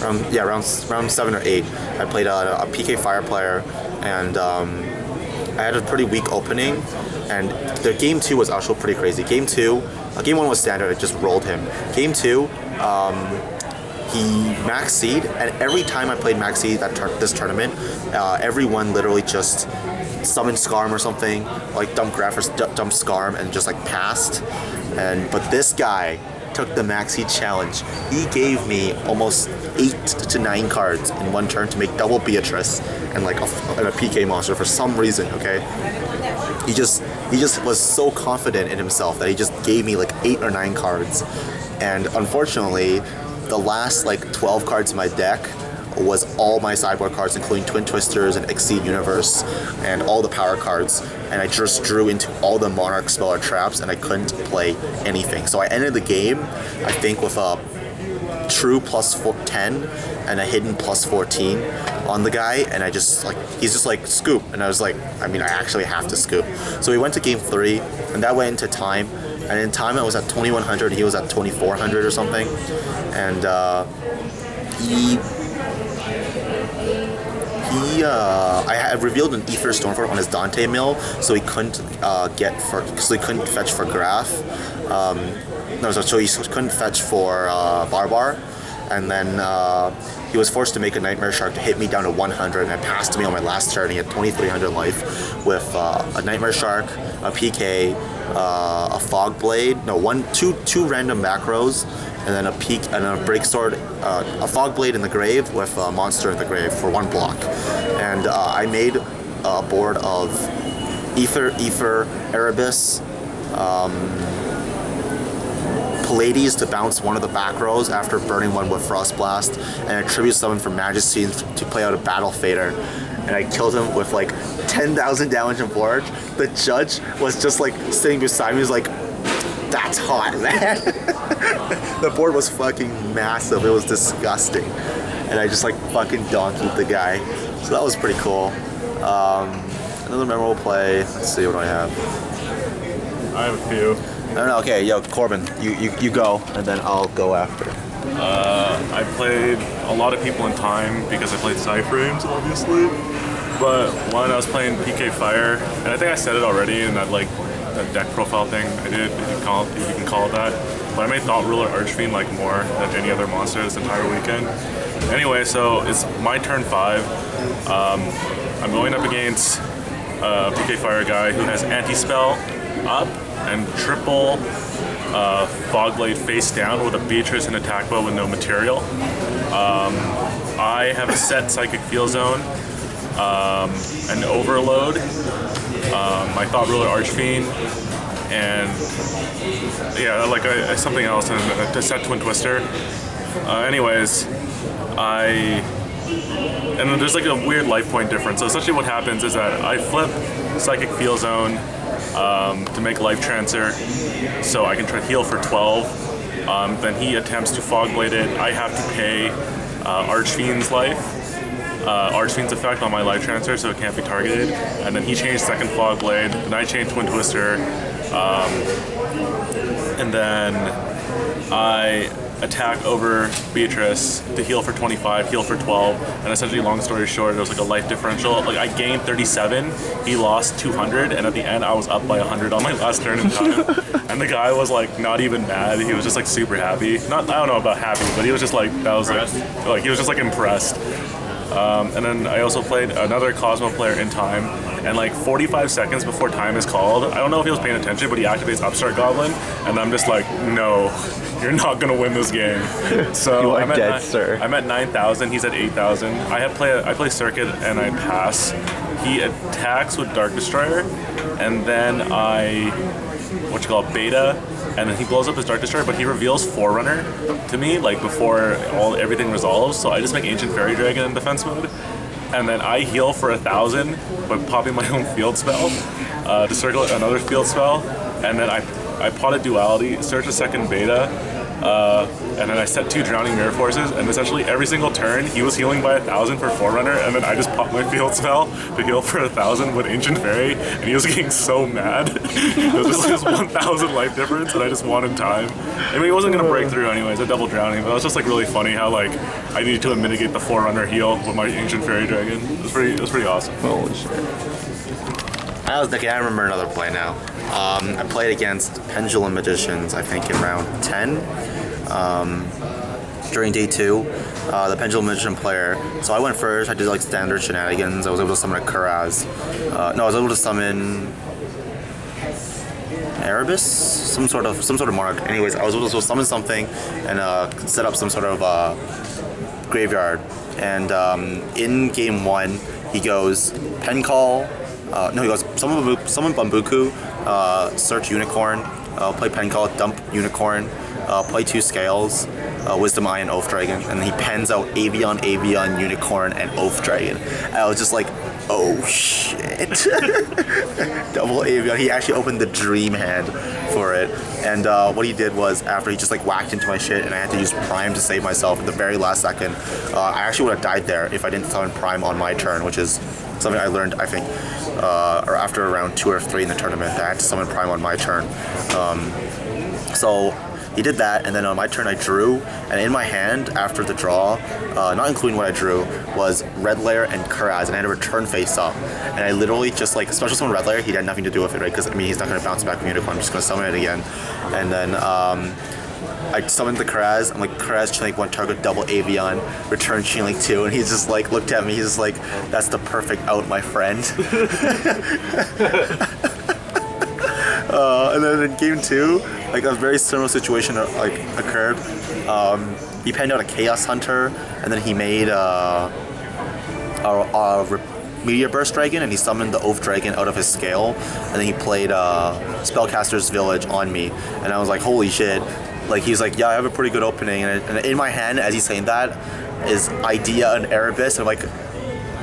Round 7 or 8. I played a PK Fire player, and I had a pretty weak opening, and the game 2 was actually pretty crazy. Game 1 was standard, I just rolled him. Game 2, he Max Seed, and every time I played Max Seed this tournament, everyone literally just summoned Scarm or something, like dump Graph or dump Scarm, and just like passed. But this guy took the Max Seed challenge. He gave me almost 8 to 9 cards in one turn to make double Beatrice and like a PK monster for some reason. Okay, he just was so confident in himself that he just gave me like 8 or 9 cards, and unfortunately, the last like 12 cards in my deck was all my sideboard cards, including Twin Twisters and Exceed Universe and all the power cards, and I just drew into all the Monarch Speller traps, and I couldn't play anything. So I ended the game, I think, with a true plus 10 and a hidden plus 14 on the guy, and he's just like, scoop, and I was like, I mean, I actually have to scoop. So we went to game 3, and that went into time, and in time I was at 2100, he was at 2400 or something, and I had revealed an Ether Stormfort on his Dante mill, so he couldn't fetch for Graph. So he couldn't fetch for Barbar, and then he was forced to make a Nightmare Shark to hit me down to 100, and it passed to me on my last turn. He had 2300 life with a Nightmare Shark, a PK, a Fog Blade, two random macros, and then a Break Sword, a Fog Blade in the grave with a monster in the grave for 1 block. And I made a board of Ether, Erebus, Pallades to bounce one of the back rows after burning one with Frost Blast, and a Tribute Summon for Majesty to play out a Battle Fader. And I killed him with like 10,000 damage on board. The judge was just like sitting beside me, he was like, that's hot, man. The board was fucking massive. It was disgusting. And I just like fucking donkeyed the guy. So that was pretty cool. Another memorable play. Let's see, what do I have? I have a few. No, okay, yo, Corbin, you go, and then I'll go after. I played a lot of people in time because I played Cyframes, obviously. But when I was playing PK Fire, and I think I said it already in that like that deck profile thing I did, if you can call it that. But I made Thought Ruler Archfiend like more than any other monster this entire weekend. Anyway, so it's my turn 5. I'm going up against a PK Fire guy who has Anti-Spell up and triple Fogblade face down with a Beatrice and attack bow with no material. I have a set Psychic Field Zone, an Overload, my Thought Ruler Archfiend, and yeah, like something else, and a set Twin Twister. Anyways, and then there's like a weird life point difference. So essentially what happens is that I flip Psychic Feel Zone to make life transfer, so I can try heal for 12. Then he attempts to Fog Blade it. I have to pay Archfiend's life, Archfiend's effect on my life transfer, so it can't be targeted. And then he changed second Fog Blade, then I changed Twin Twister, and then I attack over Beatrice to heal for 25, heal for 12, and essentially, long story short, there was like a life differential. Like I gained 37, he lost 200, and at the end I was up by 100 on my last turn in time. And the guy was like not even mad, he was just like super happy. I don't know about happy, but he was just like, that was like he was just like impressed. And then I also played another Cosmo player in time, and like 45 seconds before time is called, I don't know if he was paying attention, but he activates Upstart Goblin, and I'm just like, no, you're not gonna win this game. So You are dead, sir. I'm at 9,000, he's at 8,000. I play Circuit and I pass. He attacks with Dark Destroyer, and then I beta, and then he blows up his Dark Destroyer, but he reveals Forerunner to me, like before everything resolves, so I just make Ancient Fairy Dragon in defense mode, and then I heal for 1,000 by popping my own field spell to circle another field spell, and then I pot a Duality, search a second beta, and then I set 2 Drowning Mirror Forces, and essentially every single turn he was healing by 1,000 for Forerunner, and then I just popped my field spell to heal for 1,000 with Ancient Fairy, and he was getting so mad. It was just like 1,000 life difference, and I just wanted time. I mean, he wasn't gonna break through anyways, I double drowning, but it was just like really funny how like I needed to mitigate the Forerunner heal with my Ancient Fairy Dragon. It was pretty awesome. Holy shit. I was thinking, I remember another play now. I played against Pendulum Magicians, I think in round 10. During day 2, the Pendulum Magician player. So I went first, I did like standard shenanigans. I was able to summon a Kuraz. No, I was able to summon Erebus? Some sort of monarch. Anyways, I was able to summon something and set up some sort of graveyard. And in game 1, he goes Pen Call. He goes summon Bambuku, search Unicorn, play Pen Call, dump Unicorn, play 2 Scales, Wisdom Eye, and Oath Dragon, and he pens out Avian, Unicorn, and Oath Dragon. And I was just like, oh shit. Double Avian. He actually opened the Dream hand for it. And what he did was, after he just like whacked into my shit and I had to use Prime to save myself at the very last second, I actually would have died there if I didn't summon Prime on my turn, which is something I learned, I think, or after around 2 or 3 in the tournament, that I had to summon Prime on my turn. So he did that, and then on my turn I drew, and in my hand after the draw, not including what I drew, was Red Lair and Kuraz, and I had to return face up. And I literally just like special summon Red Lair. He had nothing to do with it, right? Because I mean he's not going to bounce back from Unicorn. I'm just going to summon it again, and then I summoned the Kuraz. I'm like, Kuraz, Chain Link 1, target double Avian, return Chain Link 2, and he just like looked at me. He's just like, that's the perfect out, my friend. And then in game 2, like a very similar situation like occurred. He penned out a Chaos Hunter, and then he made a Meteor Burst Dragon, and he summoned the Oath Dragon out of his scale, and then he played Spellcaster's Village on me, and I was like, holy shit. Like, he's like, yeah, I have a pretty good opening, and in my hand, as he's saying that, is Idea and Erebus, and I'm like,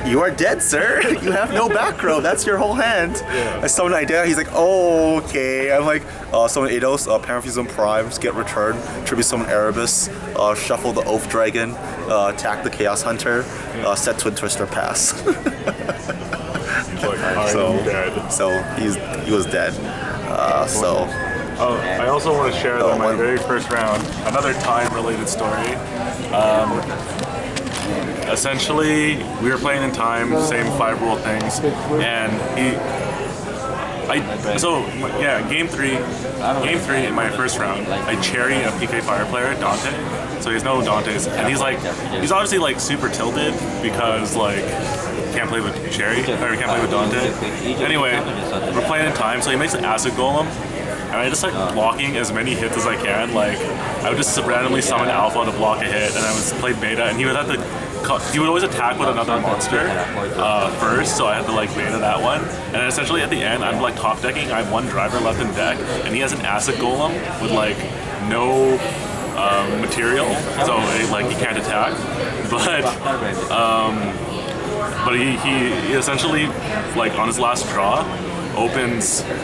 you are dead, sir. You have no back row. That's your whole hand. Yeah. I summon Idea. He's like, oh, okay. I'm like, summon Eidos, Pantheism Primes, get return, tribute summon Erebus, shuffle the Oath Dragon, attack the Chaos Hunter, set Twin Twister, pass. So he was dead. I also want to share that my very first round, another time-related story. Essentially, we were playing in time, same 5 rule things, and game three in my first round, I cherry a PK Fire player, Dante. So he has no Dantes, and he's obviously like super tilted because like can't play with cherry or can't play with Dante. Anyway, we're playing in time, so he makes an Acid Golem. And I just like blocking as many hits as I can. Like I would just randomly summon Alpha to block a hit, and I would play Beta, and he would have to he would always attack with another monster first, so I had to like beta that one. And then essentially at the end, I'm like top decking. I have one driver left in deck, and he has an acid golem with like no material, so like he can't attack. But he essentially like on his last draw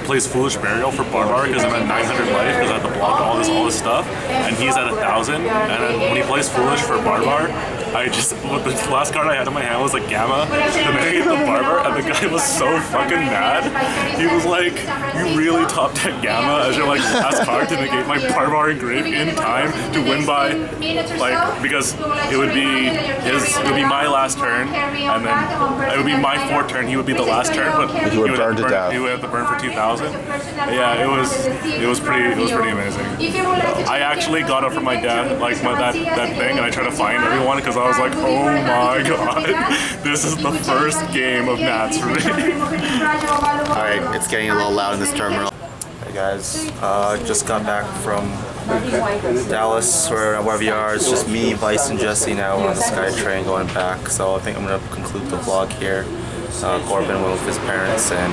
plays Foolish Burial for Barbar because I'm at 900 life because I have to block all this stuff, and he's at 1,000. And then when he plays Foolish for Barbar, the last card I had in my hand was like Gamma, and then he hit the Barbar, and the guy was so fucking mad. He was like, "You really top deck Gamma as your like last card to negate my Barbar engrave in time to win by like because it would be my last turn, and then it would be my 4th turn. He would be the last turn, but he would burn to death. He would have to burn for 2,000. Yeah, it was pretty amazing. I actually got up from my dad like that thing, and I tried to find everyone because I was like, oh my god, this is the first game of Nats for me. Alright, it's getting a little loud in this terminal. Hey guys, just got back from Dallas or wherever you are. It's just me, Vice, and Jesse now on the SkyTrain going back. So I think I'm going to conclude the vlog here. Corbin went with his parents, and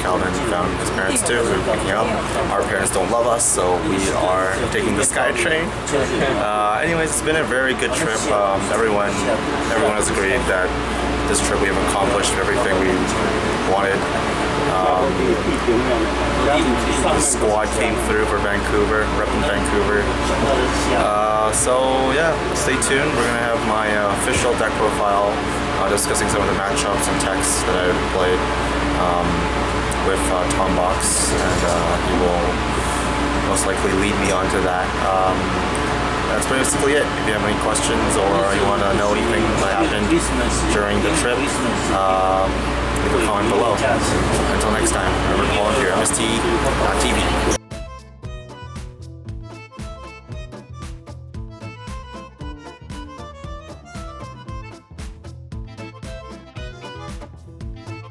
Calvin found his parents too. We were picking up. Our parents don't love us, so we are taking the SkyTrain. Anyways, it's been a very good trip. Everyone has agreed that this trip we have accomplished everything we wanted. The squad came through for Vancouver, repping Vancouver. So yeah, stay tuned. We're gonna have my official deck profile discussing some of the matchups and techs that I played with Tom Box, and he will most likely lead me onto that. That's basically it. If you have any questions or you want to know anything that happened during the trip, leave a comment below. Until next time, remember,